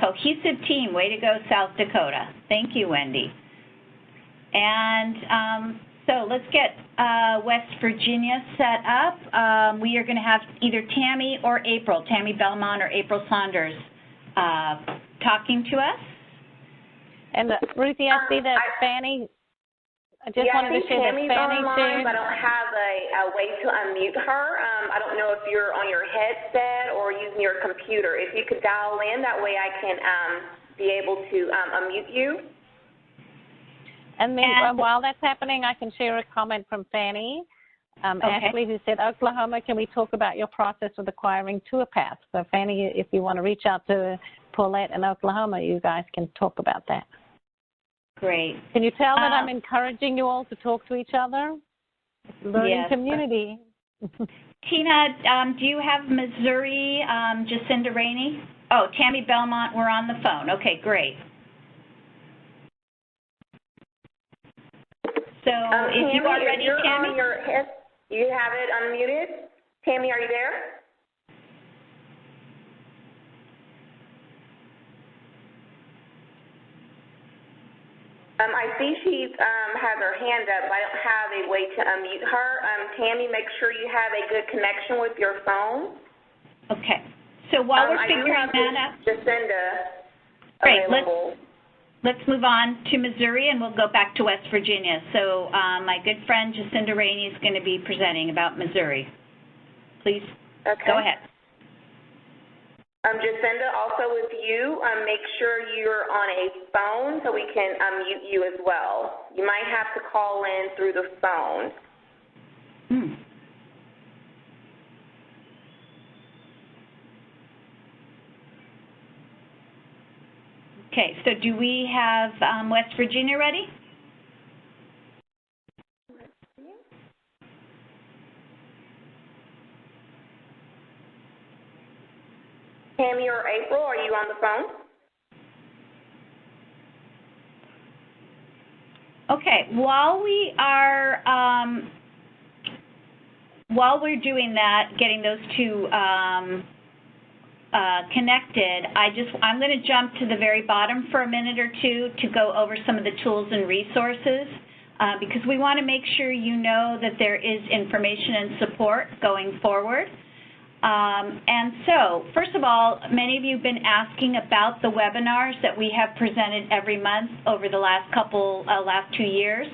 cohesive team. Way to go, South Dakota. Thank you, Wendy. And so let's get West Virginia set up. We are going to have either Tammy or April, Tammy Belmont or April Saunders, talking to us. And Ruthie, I see that Fanny. I just wanted to share that Fanny online, but I don't have a way to unmute her. I don't know if you're on your headset or using your computer. If you could dial in, that way I can be able to unmute you. And then while that's happening, I can share a comment from Fanny. Ashley, who said, Oklahoma, can we talk about your process with acquiring tour paths? So Fanny, if you want to reach out to Paulette in Oklahoma, you guys can talk about that. Great. Can you tell that I'm encouraging you all to talk to each other? Learning community. Tina, do you have Missouri, Jacinda Rainey? Oh, Tammy Belmont, we're on the phone. Okay, great. So if you are ready, Tammy? On your head, you have it unmuted. Tammy, are you there? I see she has her hand up, but I don't have a way to unmute her. Tammy, make sure you have a good connection with your phone. Okay. So while we're figuring that out, Jacinda available. Let's move on to Missouri, and we'll go back to West Virginia. So my good friend Jacinda Rainey is going to be presenting about Missouri. Please go ahead. Jacinda, also with you, make sure you're on a phone so we can unmute you as well. You might have to call in through the phone. Okay, so do we have West Virginia ready? Tammy or April, are you on the phone? Okay, while we're doing that, getting those two connected, I'm going to jump to the very bottom for a minute or two to go over some of the tools and resources because we want to make sure you know that there is information and support going forward. And so, first of all, many of you have been asking about the webinars that we have presented every month over the last 2 years.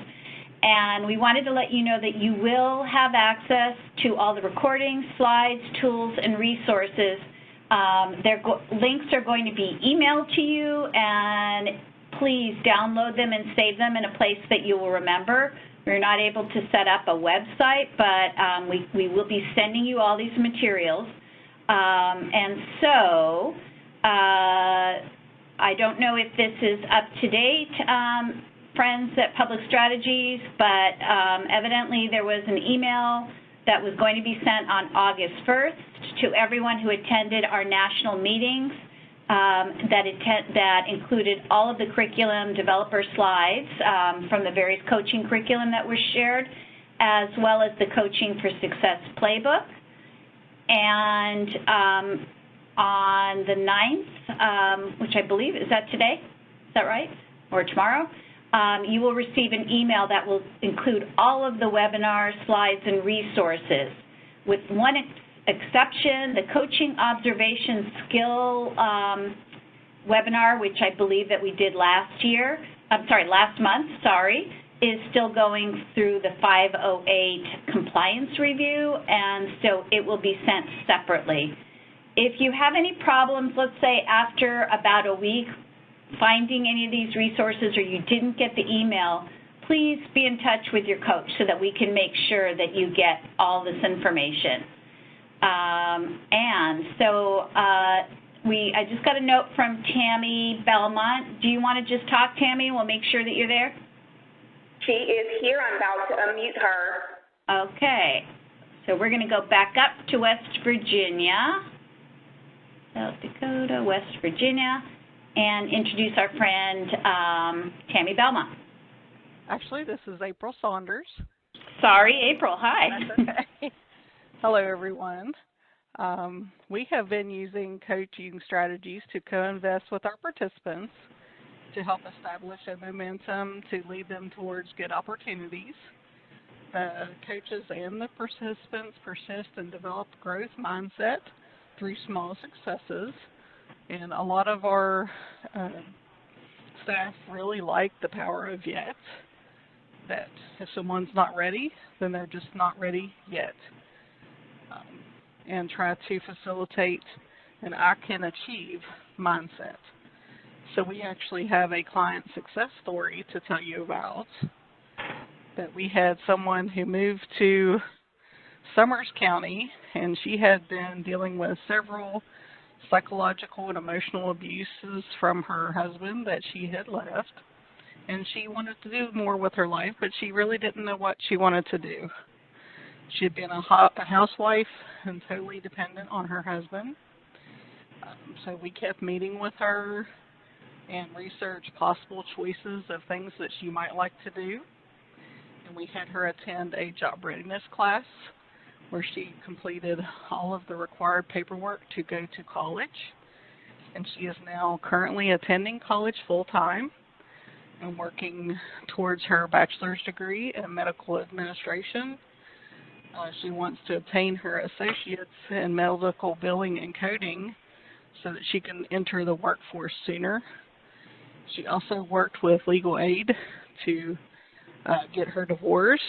And we wanted to let you know that you will have access to all the recordings, slides, tools, and resources. Links are going to be emailed to you, and please download them and save them in a place that you will remember. We're not able to set up a website, but we will be sending you all these materials. And so I don't know if this is up to date, friends at Public Strategies, but evidently there was an email that was going to be sent on August 1st to everyone who attended our national meetings that included all of the curriculum developer slides from the various coaching curriculum that were shared, as well as the Coaching for Success playbook. And on the 9th, which I believe, is that today? Is that right? Or tomorrow? You will receive an email that will include all of the webinar slides and resources, with one exception, the Coaching Observation Skill webinar, which I believe that we did last month, is still going through the 508 compliance review, and so it will be sent separately. If you have any problems, let's say after about a week, finding any of these resources, or you didn't get the email, please be in touch with your coach so that we can make sure that you get all this information. And so I just got a note from Tammy Belmont. Do you want to just talk, Tammy? We'll make sure that you're there. She is here. I'm about to unmute her. Okay. So we're going to go back up to West Virginia, South Dakota, West Virginia, and introduce our friend Tammy Belmont. Actually, this is April Saunders. Sorry, April. Hi. That's okay. Hello, everyone. We have been using coaching strategies to co-invest with our participants to help establish a momentum to lead them towards good opportunities. The coaches and the participants persist and develop growth mindset through small successes. And a lot of our staff really like the power of yet, that if someone's not ready, then they're just not ready yet. And try to facilitate an I can achieve mindset. So we actually have a client success story to tell you about, that we had someone who moved to Summers County, and she had been dealing with several psychological and emotional abuses from her husband that she had left, and she wanted to do more with her life, but she really didn't know what she wanted to do. She had been a housewife and totally dependent on her husband, so we kept meeting with her and researched possible choices of things that she might like to do, and we had her attend a job readiness class where she completed all of the required paperwork to go to college. And she is now currently attending college full-time and working towards her bachelor's degree in medical administration. She wants to obtain her associates in medical billing and coding so that she can enter the workforce sooner. She also worked with legal aid to get her divorce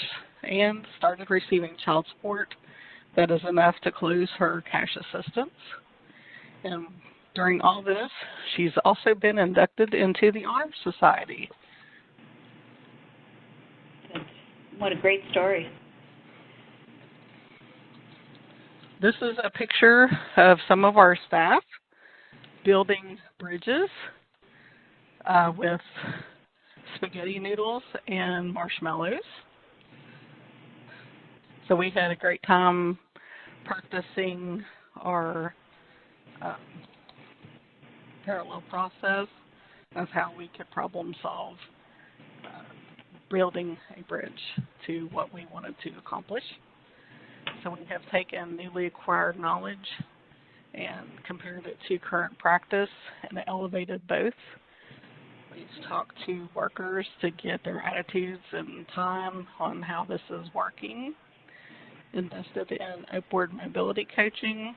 and started receiving child support that is enough to close her cash assistance. And during all this, she's also been inducted into the Honor Society. What a great story. This is a picture of some of our staff building bridges with spaghetti noodles and marshmallows. So we had a great time practicing our parallel process of how we could problem solve building a bridge to what we wanted to accomplish. So we have taken newly acquired knowledge and compared it to current practice and elevated both. We've talked to workers to get their attitudes and time on how this is working, invested in upward mobility coaching,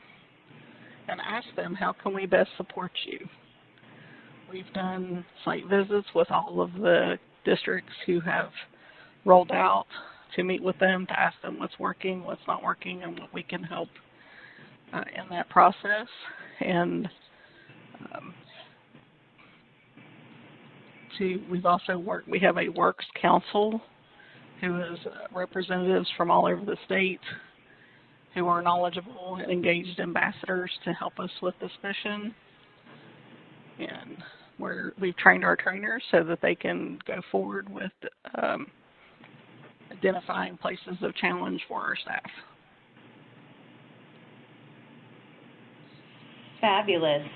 and asked them, how can we best support you? We've done site visits with all of the districts who have rolled out, to meet with them, to ask them what's working, what's not working, and what we can help in that process. And we've also we have a Works Council who is representatives from all over the state who are knowledgeable and engaged ambassadors to help us with this mission. And we've trained our trainers so that they can go forward with identifying places of challenge for our staff. Fabulous.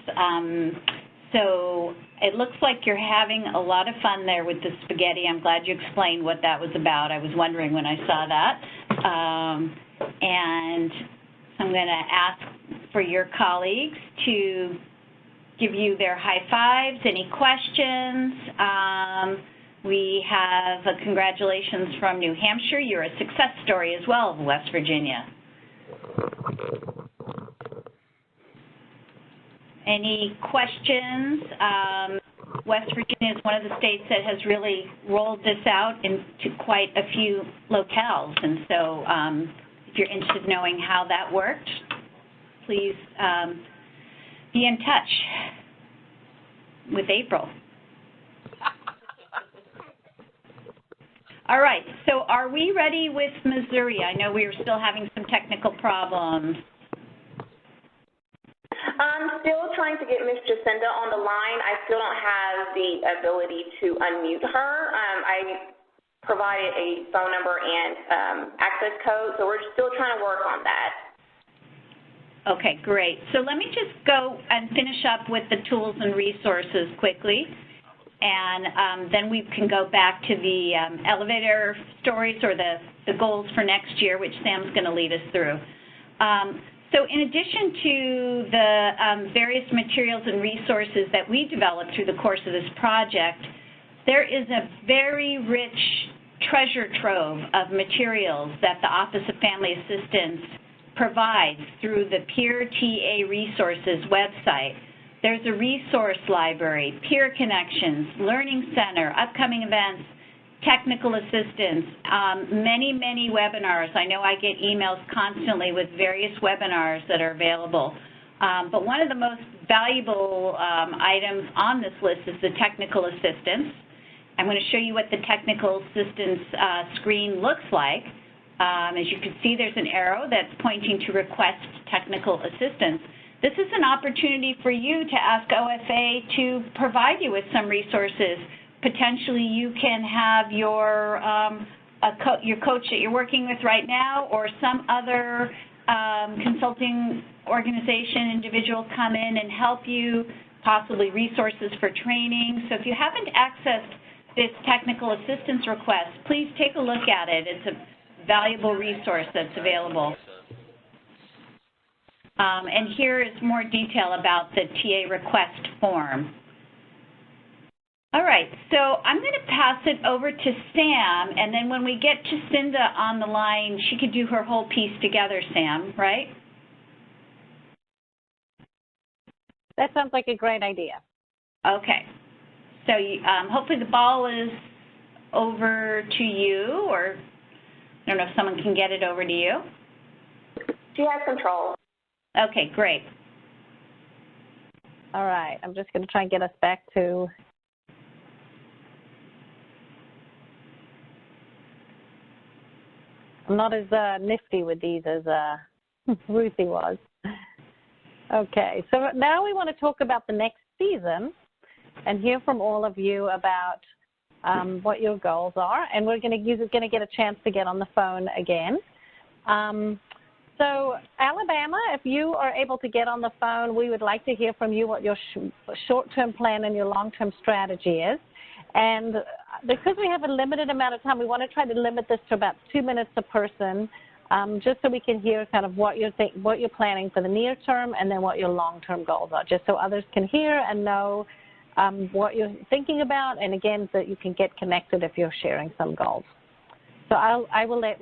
So it looks like you're having a lot of fun there with the spaghetti. I'm glad you explained what that was about. I was wondering when I saw that. And I'm going to ask for your colleagues to give you their high fives. Any questions? We have a congratulations from New Hampshire. You're a success story as well, West Virginia. Any questions? West Virginia is one of the states that has really rolled this out into quite a few locales. And so if you're interested in knowing how that worked, please be in touch with April. All right, so are we ready with Missouri? I know we are still having some technical problems. I'm still trying to get Ms. Jacinda on the line. I still don't have the ability to unmute her. I provided a phone number and access code, so we're still trying to work on that. Okay, great. So let me just go and finish up with the tools and resources quickly, and then we can go back to the elevator stories or the goals for next year, which Sam's going to lead us through. So in addition to the various materials and resources that we developed through the course of this project, there is a very rich treasure trove of materials that the Office of Family Assistance provides through the Peer TA Resources website. There's a resource library, peer connections, learning center, upcoming events, technical assistance, many webinars. I know I get emails constantly with various webinars that are available. But one of the most valuable items on this list is the technical assistance. I'm going to show you what the technical assistance screen looks like. As you can see, there's an arrow that's pointing to request technical assistance. This is an opportunity for you to ask OFA to provide you with some resources. Potentially you can have your coach that you're working with right now or some other consulting organization, individual come in and help you, possibly resources for training. So if you haven't accessed this technical assistance request, please take a look at it. It's a valuable resource that's available. And here is more detail about the TA request form. All right, so I'm going to pass it over to Sam, and then when we get to Cinda on the line, she could do her whole piece together, Sam, right? That sounds like a great idea. Okay. So hopefully the ball is over to you, or I don't know if someone can get it over to you. She has control. Okay, great. All right, I'm just going to try and get us back to... I'm not as nifty with these as Ruthie was. Okay, so now we want to talk about the next season and hear from all of you about what your goals are. And we're going to get a chance to get on the phone again. So Alabama, if you are able to get on the phone, we would like to hear from you what your short-term plan and your long-term strategy is. And because we have a limited amount of time, we want to try to limit this to about 2 minutes a person, just so we can hear kind of what you're planning for the near term and then what your long-term goals are, just so others can hear and know what you're thinking about, and again, that you can get connected if you're sharing some goals. So I will let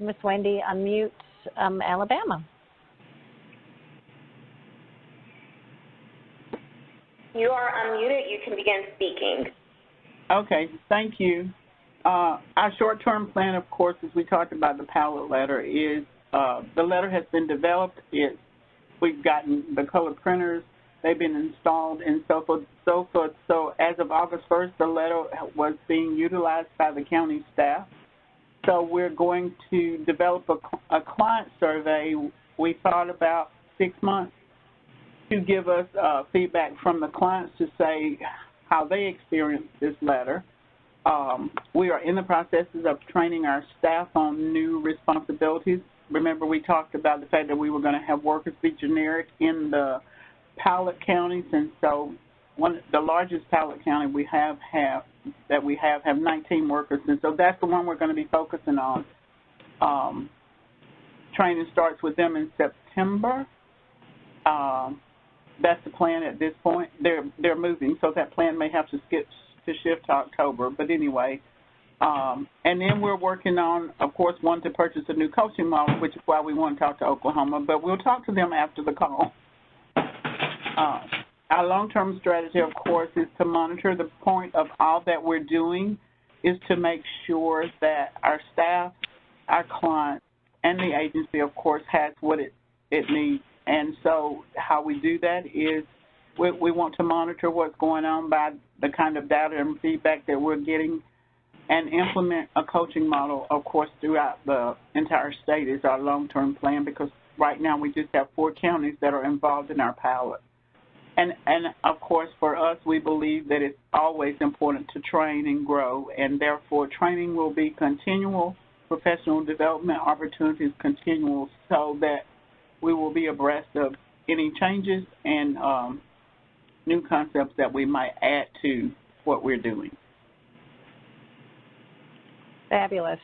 Ms. Wendy unmute Alabama. You are unmuted. You can begin speaking. Okay, thank you. Our short-term plan, of course, as we talked about the pilot letter, is the letter has been developed. We've gotten the color printers. They've been installed and so forth. So as of August 1st, the letter was being utilized by the county staff. So we're going to develop a client survey. We thought about 6 months to give us feedback from the clients to say how they experienced this letter. We are in the processes of training our staff on new responsibilities. Remember, we talked about the fact that we were going to have workers be generic in the pilot counties, and so the largest pilot county we have 19 workers, and so that's the one we're going to be focusing on. Training starts with them in September. That's the plan at this point. They're moving, so that plan may have to shift to October. But anyway, and then we're working on, of course, one to purchase a new coaching model, which is why we want to talk to Oklahoma. But we'll talk to them after the call. Our long-term strategy, of course, is to monitor. The point of all that we're doing is to make sure that our staff, our clients, and the agency, of course, has what it needs. And so how we do that is we want to monitor what's going on by the kind of data and feedback that we're getting and implement a coaching model, of course, throughout the entire state is our long-term plan, because right now we just have 4 counties that are involved in our pilot. And of course, for us, we believe that it's always important to train and grow, and therefore training will be continual, professional development opportunities continual, so that we will be abreast of any changes and new concepts that we might add to what we're doing. Fabulous.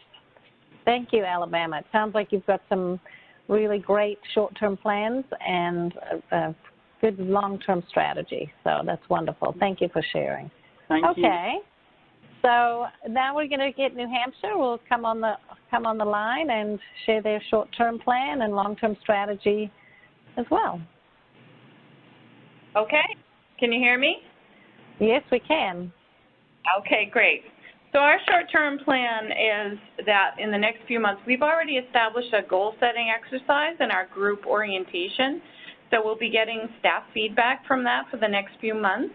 Thank you, Alabama. It sounds like you've got some really great short-term plans and a good long-term strategy. So that's wonderful. Thank you for sharing. Thank you. Okay. So now we're going to get New Hampshire. Will come on the line and share their short-term plan and long-term strategy as well. Okay. Can you hear me? Yes, we can. Okay, great. So our short-term plan is that in the next few months, we've already established a goal-setting exercise in our group orientation. So we'll be getting staff feedback from that for the next few months.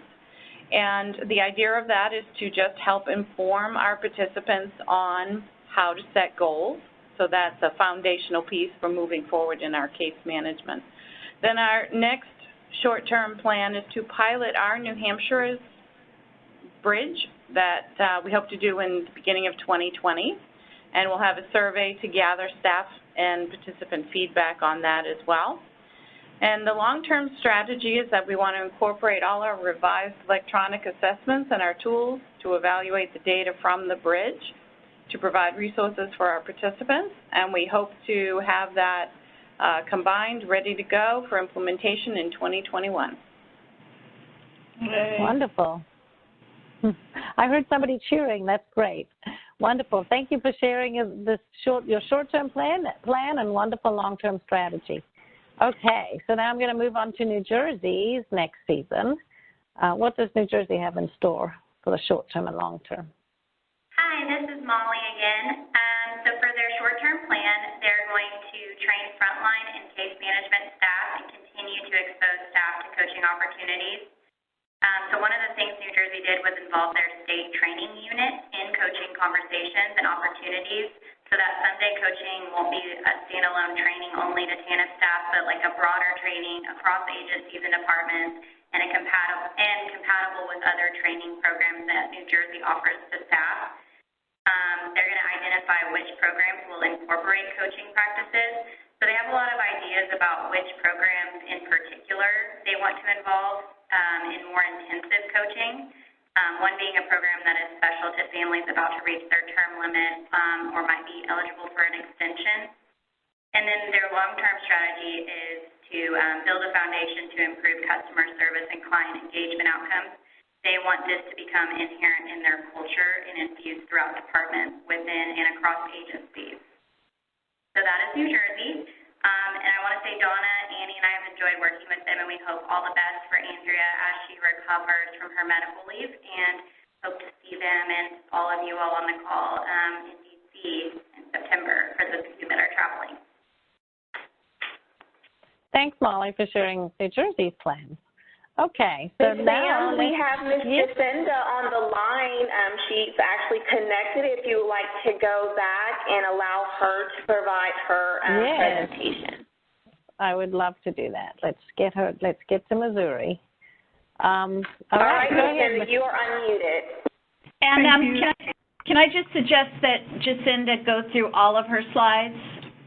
And the idea of that is to just help inform our participants on how to set goals. So that's a foundational piece for moving forward in our case management. Then our next short-term plan is to pilot our New Hampshire's bridge that we hope to do in the beginning of 2020. And we'll have a survey to gather staff and participant feedback on that as well. And the long-term strategy is that we want to incorporate all our revised electronic assessments and our tools to evaluate the data from the bridge to provide resources for our participants. And we hope to have that combined, ready to go for implementation in 2021. Yay. Wonderful. I heard somebody cheering. That's great. Wonderful. Thank you for sharing your short-term plan and wonderful long-term strategy. Okay, so now I'm going to move on to New Jersey's next season. What does New Jersey have in store for the short-term and long-term? Hi, this is Molly again. So for their short-term plan, they're going to train frontline and case management staff and continue to expose staff to coaching opportunities. So one of the things New Jersey did was involve their state training unit in coaching conversations and opportunities, so that Sunday coaching won't be a standalone training only to TANF staff, but like a broader training across agencies and departments and compatible with other training programs that New Jersey offers to staff. They're going to identify which programs will incorporate coaching practices. So they have a lot of ideas about which programs in particular they want to involve in more intensive coaching. One being a program that is special to families about to reach their term limit or might be eligible for an extension. And then their long-term strategy is to build a foundation to improve customer service and client engagement outcomes. They want this to become inherent in their culture and infused throughout departments within and across agencies. So that is New Jersey. And I want to say Donna, Annie, and I have enjoyed working with them, and we hope all the best for Andrea as she recovers from her medical leave. And hope to see them and all of you all on the call in D.C. in September for those of you that are traveling. Thanks, Molly, for sharing New Jersey's plans. Okay, so now we have Ms. Jacinda on the line. She's actually connected. If you would like to go back and allow her to provide her presentation. I would love to do that. Let's get to Missouri. All right, Jacinda, you are unmuted. And can I just suggest that Jacinda go through all of her slides?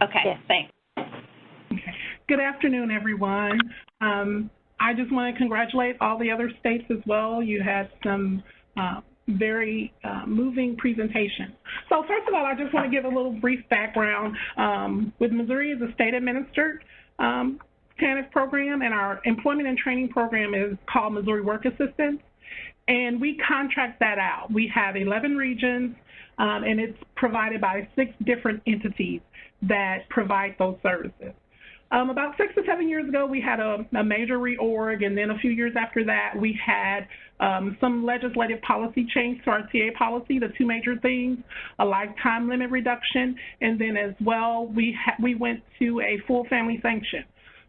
Okay, yes. Thanks. Okay. Good afternoon, everyone. I just want to congratulate all the other states as well. You had some very moving presentations. So first of all, I just want to give a little brief background. With Missouri is a state-administered TANF program, and our employment and training program is called Missouri Work Assistance, and we contract that out. We have 11 regions, and it's provided by 6 different entities that provide those services. About 6 to 7 years ago, we had a major reorg, and then a few years after that, we had some legislative policy change to our TA policy, the 2 major things, a lifetime limit reduction, and then as well, we went to a full family sanction.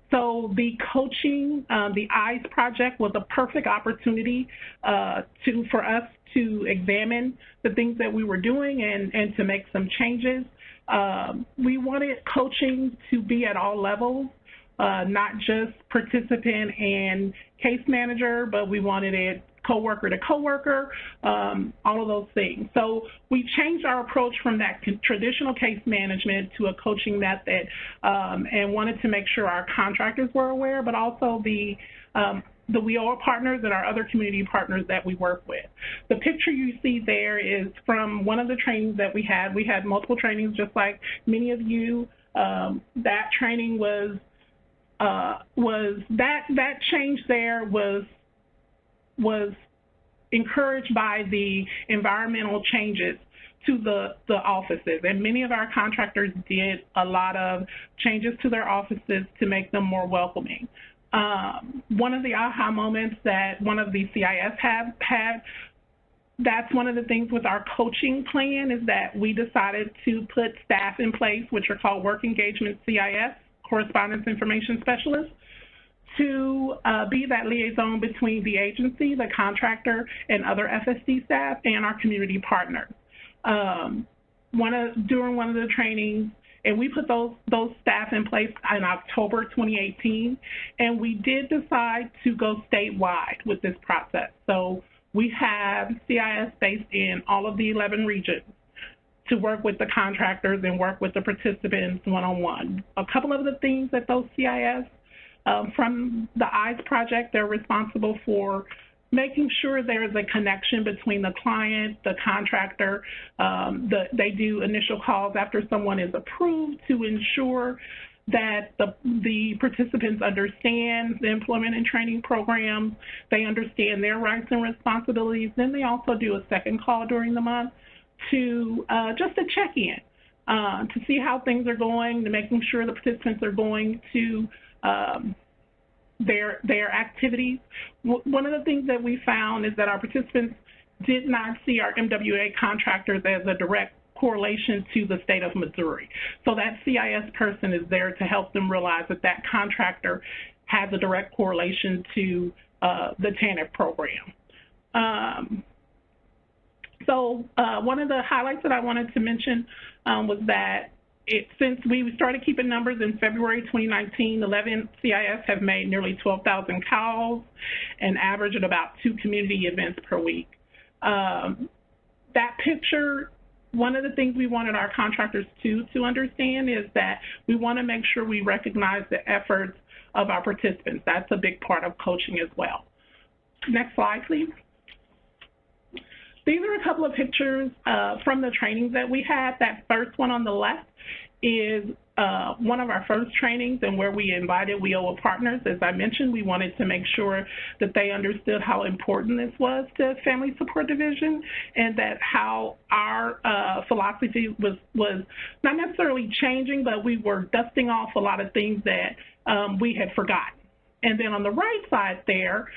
So the coaching, the IIEESS project was a perfect opportunity for us to examine the things that we were doing and to make some changes. We wanted coaching to be at all levels, not just participant and case manager, but we wanted it coworker to coworker, all of those things. So we changed our approach from that traditional case management to a coaching method, and wanted to make sure our contractors were aware, but also the WIOA partners and our other community partners that we work with. The picture you see there is from one of the trainings that we had. We had multiple trainings, just like many of you. That training that change there was encouraged by the environmental changes to the offices, and many of our contractors did a lot of changes to their offices to make them more welcoming. One of the aha moments that one of the CIS had, that's one of the things with our coaching plan, is that we decided to put staff in place, which are called Work Engagement CIS, Correspondence Information Specialists, to be that liaison between the agency, the contractor, and other FSD staff and our community partners. During one of the trainings, and we put those staff in place in October 2018, and we did decide to go statewide with this process. So we have CIS based in all of the 11 regions to work with the contractors and work with the participants one-on-one. A couple of the things that those CIS, from the IIEESS project, they're responsible for making sure there is a connection between the client, the contractor. They do initial calls after someone is approved to ensure that the participants understand the employment and training program, they understand their rights and responsibilities. Then they also do a second call during the month to just to check in, to see how things are going, to making sure the participants are going to their activities. One of the things that we found is that our participants did not see our MWA contractors as a direct correlation to the state of Missouri. So that CIS person is there to help them realize that that contractor has a direct correlation to the TANF program. One of the highlights that I wanted to mention was that since we started keeping numbers in February 2019, 11 CIS have made nearly 12,000 calls and average at about 2 community events per week. That picture, one of the things we wanted our contractors to understand is that we want to make sure we recognize the efforts of our participants. That's a big part of coaching as well. Next slide, please. These are a couple of pictures from the trainings that we had. That first one on the left is one of our first trainings, and where we invited WIOA partners. As I mentioned, we wanted to make sure that they understood how important this was to Family Support Division, and that how our philosophy was not necessarily changing, but we were dusting off a lot of things that we had forgotten. And then on the right side there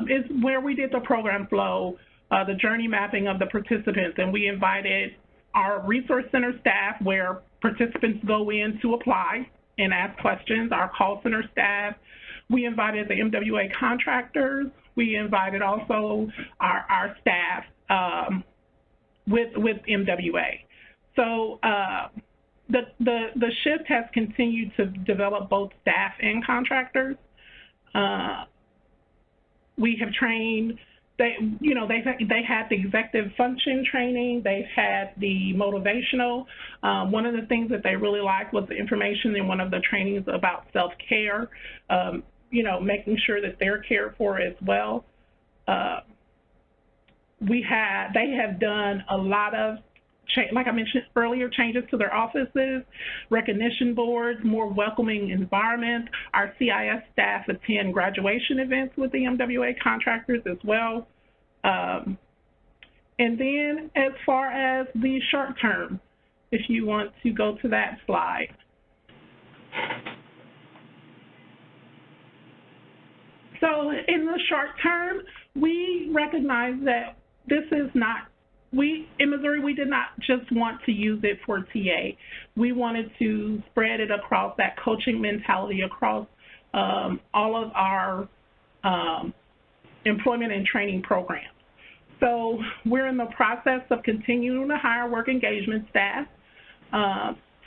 is where we did the program flow the journey mapping of the participants, and we invited our resource center staff, where participants go in to apply and ask questions, our call center staff. We invited the MWA contractors. We invited also our staff with MWA. So the shift has continued to develop both staff and contractors. We have trained. They had the executive function training. They've had the motivational. One of the things that they really liked was the information in one of the trainings about self-care. Making sure that they're cared for as well. They have done a lot of, like I mentioned earlier, changes to their offices, recognition boards, more welcoming environment. Our CIS staff attend graduation events with the MWA contractors as well. And then as far as the short term, if you want to go to that slide. So in the short term, we recognize that this is not, in Missouri, we did not just want to use it for TA. We wanted to spread it across that coaching mentality across all of our employment and training programs. So we're in the process of continuing to hire work engagement staff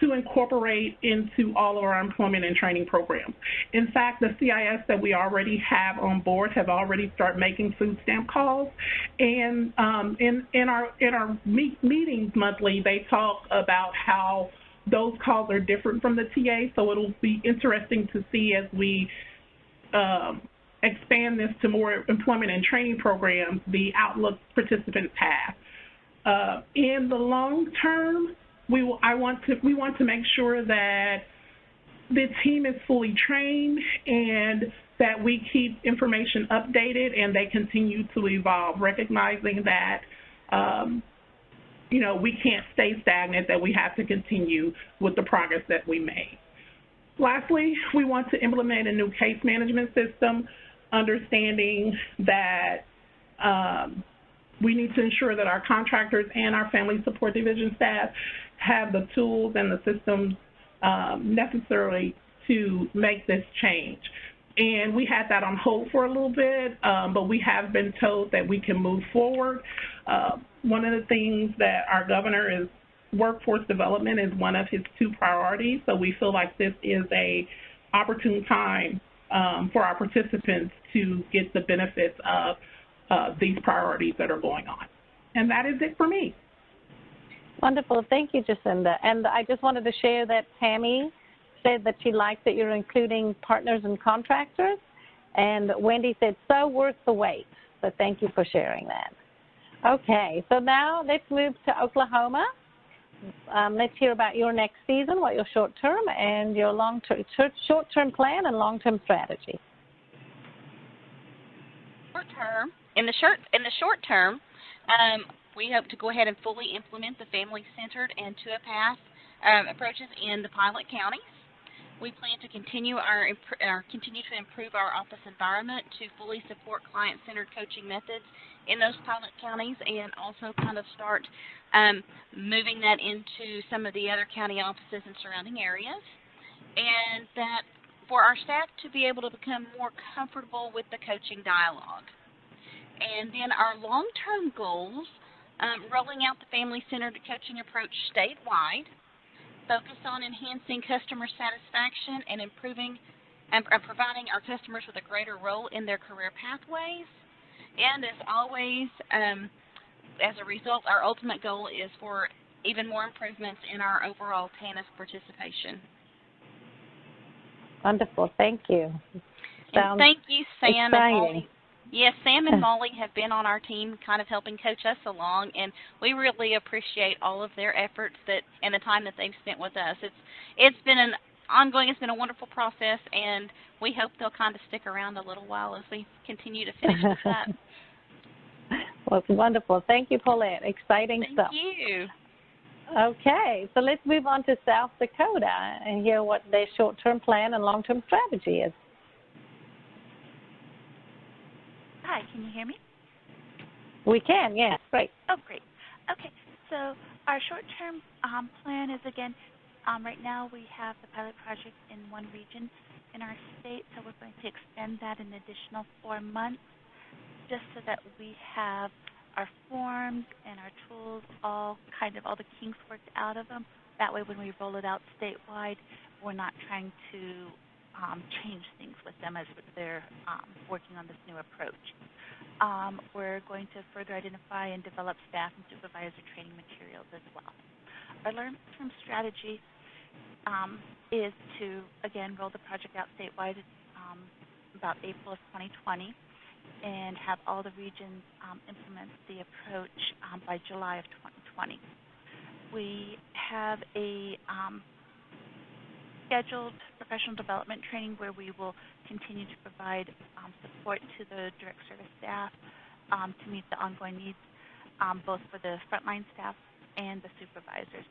to incorporate into all of our employment and training programs. In fact, the CIS that we already have on board have already started making food stamp calls. And in our meetings monthly, they talk about how those calls are different from the TA, so it'll be interesting to see as we expand this to more employment and training programs, the outlook participants have. In the long term, we want to make sure that the team is fully trained and that we keep information updated and they continue to evolve, recognizing that we can't stay stagnant, that we have to continue with the progress that we made. Lastly, we want to implement a new case management system, understanding that we need to ensure that our contractors and our family support division staff have the tools and the systems necessary to make this change. And we had that on hold for a little bit, but we have been told that we can move forward. One of the things that our governor is, workforce development is one of his 2 priorities, so we feel like this is a opportune time for our participants to get the benefits of these priorities that are going on. And that is it for me. Wonderful. Thank you, Jacinda. And I just wanted to share that Tammy said that she liked that you're including partners and contractors. And Wendy said, so worth the wait. So thank you for sharing that. Okay, so now let's move to Oklahoma. Let's hear about your next season, what your short-term and your short-term plan and long-term strategy. Short-term. In the short term, we hope to go ahead and fully implement the family-centered and to-a-path approaches in the pilot counties. We plan to continue to improve our office environment to fully support client-centered coaching methods in those pilot counties, and also kind of start moving that into some of the other county offices and surrounding areas. And that for our staff to be able to become more comfortable with the coaching dialogue. And then our long-term goals, rolling out the family-centered coaching approach statewide, focus on enhancing customer satisfaction and improving and providing our customers with a greater role in their career pathways. And as always, as a result, our ultimate goal is for even more improvements in our overall TANF participation. Wonderful. Thank you. And thank you, Sam exciting. and Molly. Yes, Sam and Molly have been on our team kind of helping coach us along, and we really appreciate all of their efforts and the time that they've spent with us. It's been an ongoing, it's been a wonderful process, and we hope they'll kind of stick around a little while as we continue to finish this up. Well, it's wonderful. Thank you, Paulette. Exciting stuff. Thank you. Okay, so let's move on to South Dakota and hear what their short-term plan and long-term strategy is. Hi, can you hear me? We can, yes. Great. Oh, great. Okay, so our short-term plan is, again, right now we have the pilot project in one region in our state, so we're going to extend that an additional 4 months just so that we have our forms and our tools all the kinks worked out of them. That way when we roll it out statewide, we're not trying to change things with them as they're working on this new approach. We're going to further identify and develop staff and supervisor training materials as well. Our long-term strategy is to, again, roll the project out statewide about April of 2020 and have all the regions implement the approach by July of 2020. We have a scheduled professional development training where we will continue to provide support to the direct service staff to meet the ongoing needs, both for the frontline staff and the supervisors.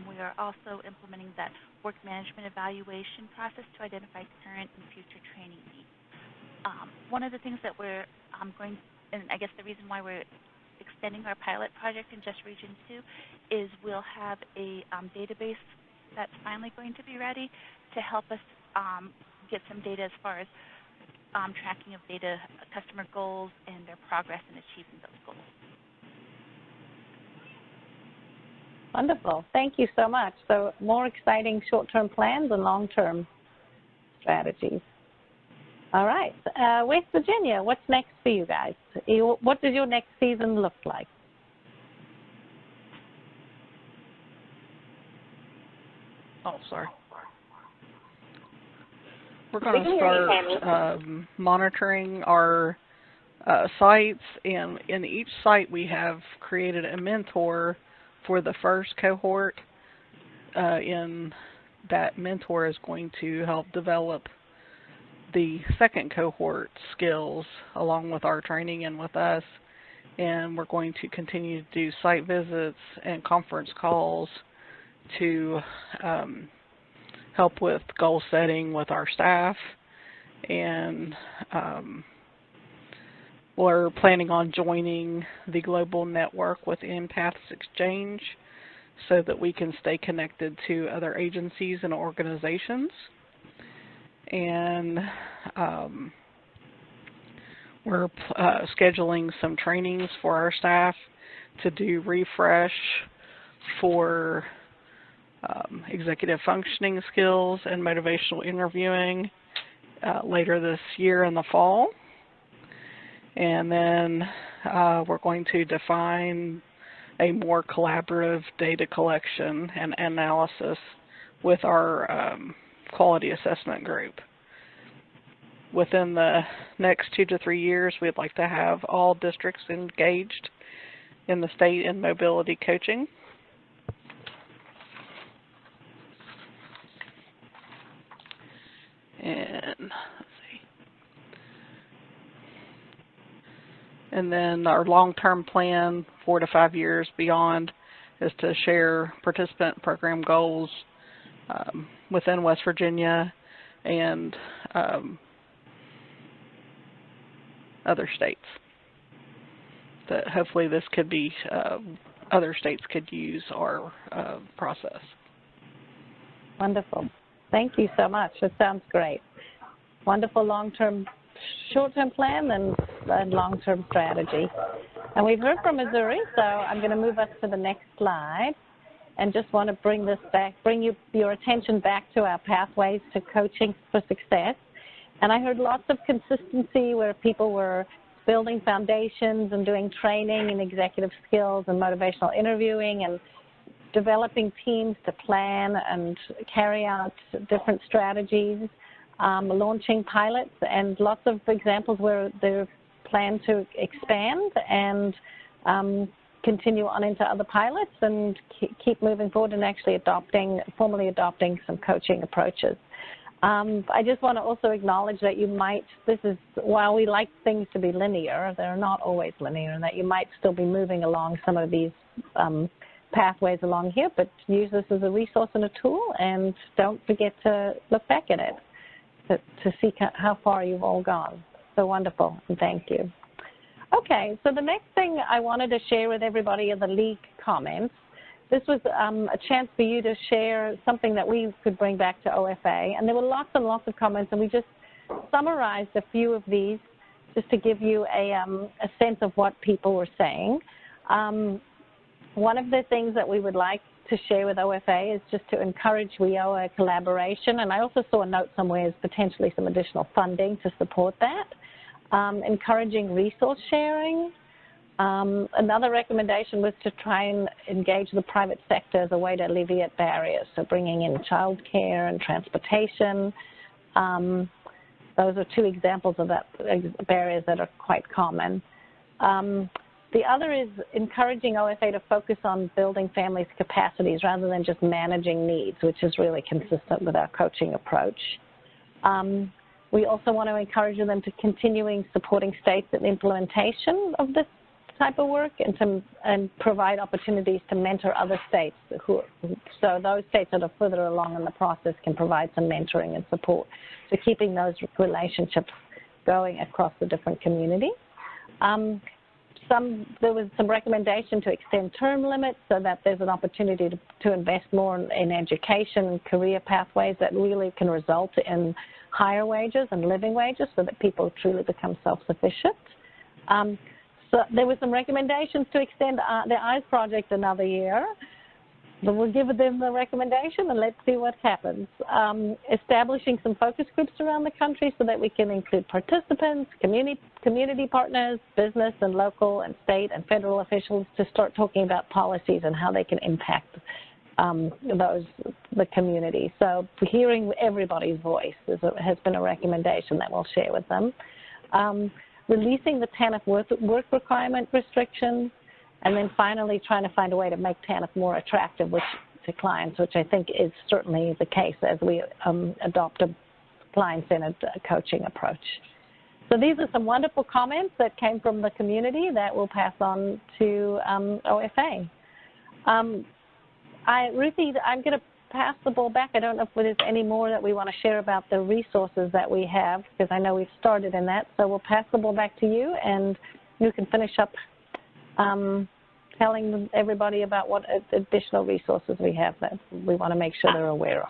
We are also implementing that work management evaluation process to identify current and future training needs. One of the things that we're going, and I guess the reason why we're extending our pilot project in just Region 2 is we'll have a database that's finally going to be ready to help us get some data as far as tracking of data, customer goals, and their progress in achieving those goals. Wonderful. Thank you so much. So more exciting short-term plans and long-term strategies. All right. West Virginia, what's next for you guys? What does your next season look like? Oh, sorry. We're going to start monitoring our sites, and in each site we have created a mentor for the first cohort, and that mentor is going to help develop the second cohort skills along with our training and with us, and we're going to continue to do site visits and conference calls to help with goal setting with our staff, and we're planning on joining the global network with Empaths Exchange so that we can stay connected to other agencies and organizations. And we're scheduling some trainings for our staff to do refresh for executive functioning skills and motivational interviewing later this year in the fall. And then we're going to define a more collaborative data collection and analysis with our quality assessment group. Within the next 2 to 3 years, we'd like to have all districts engaged in the state in mobility coaching. And let's see. And then our long-term plan, 4 to 5 years beyond, is to share participant program goals within West Virginia and other states. That hopefully this could be, other states could use our process. Wonderful. Thank you so much. That sounds great. Wonderful long-term, short-term plan and long-term strategy. And we've heard from Missouri, so I'm going to move us to the next slide and just want to bring this back, your attention back to our pathways to coaching for success. And I heard lots of consistency where people were building foundations and doing training in executive skills and motivational interviewing and developing teams to plan and carry out different strategies, launching pilots, and lots of examples where they plan to expand and continue on into other pilots and keep moving forward and actually formally adopting some coaching approaches. I just want to also acknowledge that while we like things to be linear, they're not always linear, and that you might still be moving along some of these pathways along here, but use this as a resource and a tool, and don't forget to look back at it to see how far you've all gone. So wonderful, and thank you. Okay, so the next thing I wanted to share with everybody are the league comments. This was a chance for you to share something that we could bring back to OFA, and there were lots and lots of comments, and we just summarized a few of these just to give you a sense of what people were saying. One of the things that we would like to share with OFA is just to encourage WIOA collaboration, and I also saw a note somewhere is potentially some additional funding to support that. Encouraging resource sharing. Another recommendation was to try and engage the private sector as a way to alleviate barriers, so bringing in childcare and transportation. Those are two examples of that barriers that are quite common. The other is encouraging OFA to focus on building families' capacities rather than just managing needs, which is really consistent with our coaching approach. We also want to encourage them to continuing supporting states in implementation of this type of work and provide opportunities to mentor other states so those states that are further along in the process can provide some mentoring and support. So keeping those relationships going across the different communities. There was some recommendation to extend term limits so that there's an opportunity to invest more in education and career pathways that really can result in higher wages and living wages so that people truly become self-sufficient. So there were some recommendations to extend the IIEESS project another year. But we'll give them the recommendation and let's see what happens. Establishing some focus groups around the country so that we can include participants, community partners, business and local and state and federal officials to start talking about policies and how they can impact the community. So hearing everybody's voice has been a recommendation that we'll share with them. Releasing the TANF work requirement restrictions, and then finally trying to find a way to make TANF more attractive to clients, which I think is certainly the case as we adopt a client-centered coaching approach. So these are some wonderful comments that came from the community that we'll pass on to OFA. Ruthie, I'm going to pass the ball back. I don't know if there's any more that we want to share about the resources that we have, because I know we've started in that. So we'll pass the ball back to you, and you can finish up telling everybody about what additional resources we have that we want to make sure they're aware of.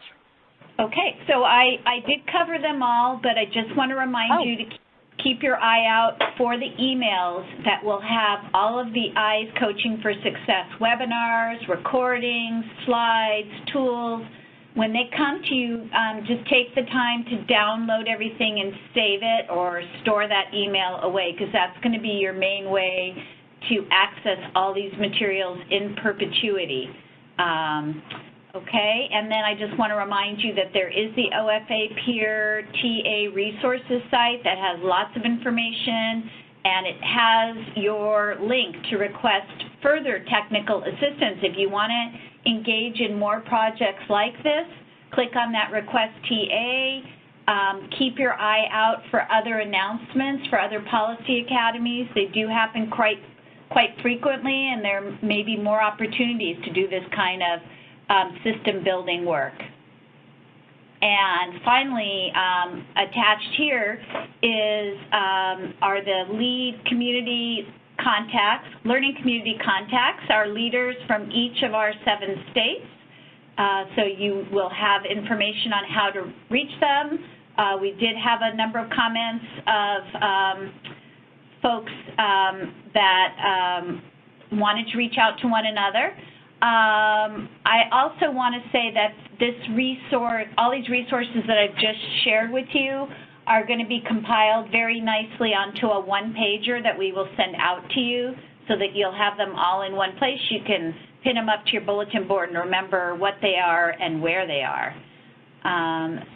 Okay, so I did cover them all, but I just want to remind you to keep your eye out for the emails that will have all of the IIEESS Coaching for Success webinars, recordings, slides, tools. When they come to you, just take the time to download everything and save it or store that email away, because that's going to be your main way to access all these materials in perpetuity. Okay, and then I just want to remind you that there is the OFA Peer TA Resources site that has lots of information, and it has your link to request further technical assistance. If you want to engage in more projects like this, click on that Request TA. Keep your eye out for other announcements for other policy academies. They do happen quite frequently, and there may be more opportunities to do this kind of system building work. And finally, attached here are the lead community contacts, learning community contacts, our leaders from each of our 7 states. So you will have information on how to reach them. We did have a number of comments of folks that wanted to reach out to one another. I also want to say that all these resources that I've just shared with you are going to be compiled very nicely onto a one-pager that we will send out to you so that you'll have them all in one place. You can pin them up to your bulletin board and remember what they are and where they are.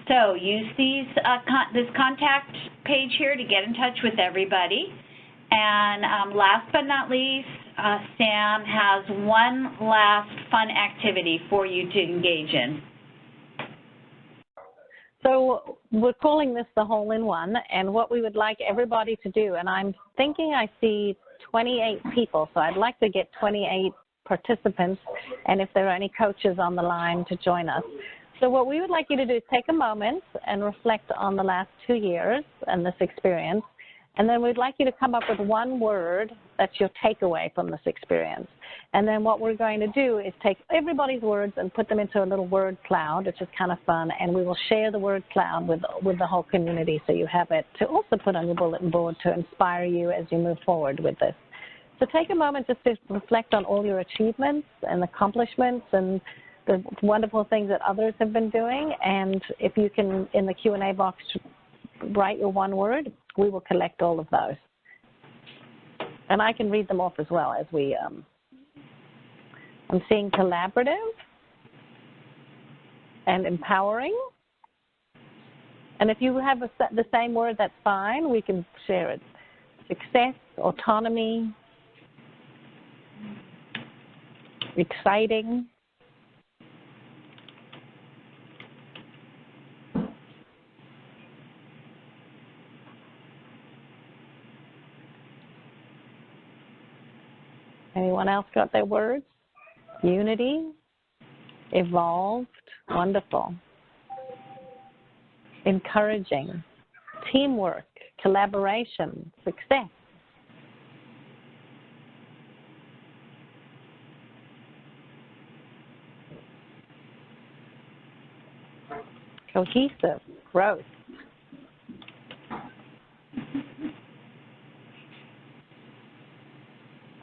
So use this contact page here to get in touch with everybody. And last but not least, Sam has one last fun activity for you to engage in. So we're calling this the hole-in-one, and what we would like everybody to do, and I'm thinking I see 28 people, so I'd like to get 28 participants, and if there are any coaches on the line to join us. So what we would like you to do is take a moment and reflect on the last 2 years and this experience, And then we'd like you to come up with one word that's your takeaway from this experience. And then what we're going to do is take everybody's words and put them into a little word cloud, which is kind of fun, and we will share the word cloud with the whole community so you have it to also put on your bulletin board to inspire you as you move forward with this. So take a moment just to reflect on all your achievements and accomplishments and the wonderful things that others have been doing. And if you can, in the Q&A box, write your one word, we will collect all of those. And I can read them off as well as we, I'm seeing collaborative and empowering. And if you have the same word, that's fine. We can share it. Success, autonomy, exciting. Anyone else got their words? Unity, evolved, wonderful. Encouraging, teamwork, collaboration, success. Cohesive, growth.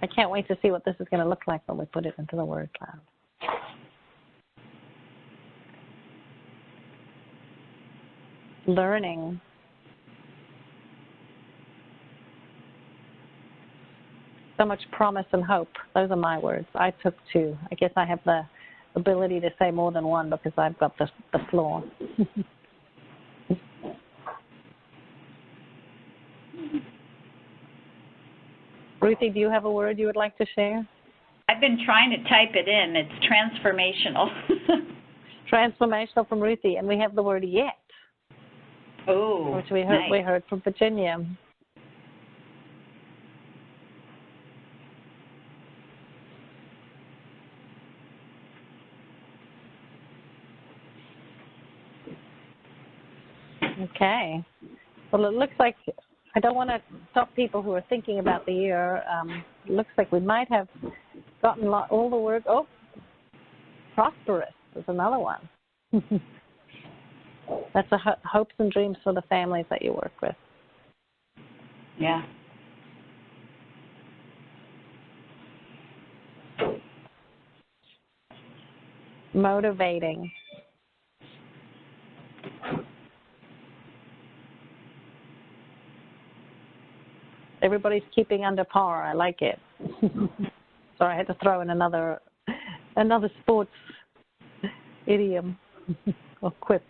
I can't wait to see what this is going to look like when we put it into the word cloud. Learning. So much promise and hope. Those are my words. I took two. I guess I have the ability to say more than one because I've got the floor. Ruthie, do you have a word you would like to share? I've been trying to type it in. It's transformational. Transformational from Ruthie, and we have the word yet. Oh, which we heard from Virginia. Okay. Well, it looks like I don't want to stop people who are thinking about the year. It looks like we might have gotten all the words. Oh, prosperous is another one. That's hopes and dreams for the families that you work with. Yeah. Motivating. Everybody's keeping under par. I like it. Sorry, I had to throw in another sports idiom or quip.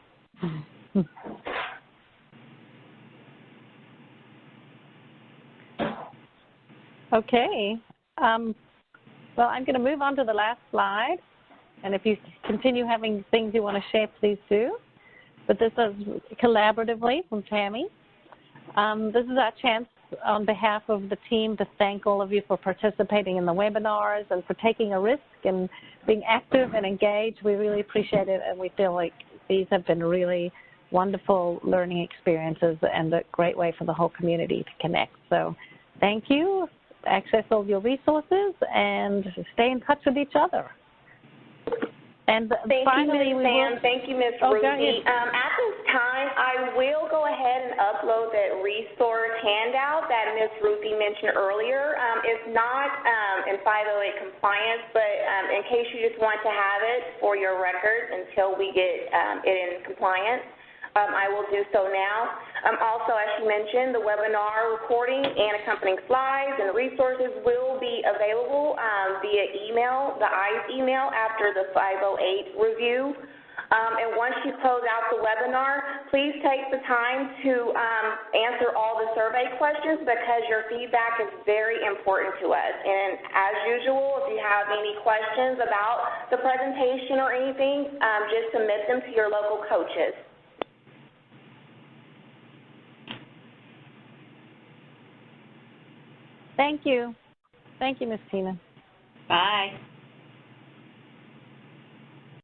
Okay. Well, I'm going to move on to the last slide. And if you continue having things you want to share, please do. But this is collaboratively from Tammy. This is our chance on behalf of the team to thank all of you for participating in the webinars and for taking a risk and being active and engaged. We really appreciate it, and we feel like these have been really wonderful learning experiences and a great way for the whole community to connect. So thank you. Access all your resources and stay in touch with each other. And finally, thank you, Ms. Ruthie. At this time, I will go ahead and upload that resource handout that Ms. Ruthie mentioned earlier. It's not in 508 compliance, but in case you just want to have it for your record until we get it in compliance, I will do so now. Also, as she mentioned, the webinar recording and accompanying slides and resources will be available via email, the IIEESS email, after the 508 review. And once you close out the webinar, please take the time to answer all the survey questions because your feedback is very important to us. And as usual, if you have any questions about the presentation or anything, just submit them to your local coaches. Thank you. Thank you, Ms. Tina. Bye.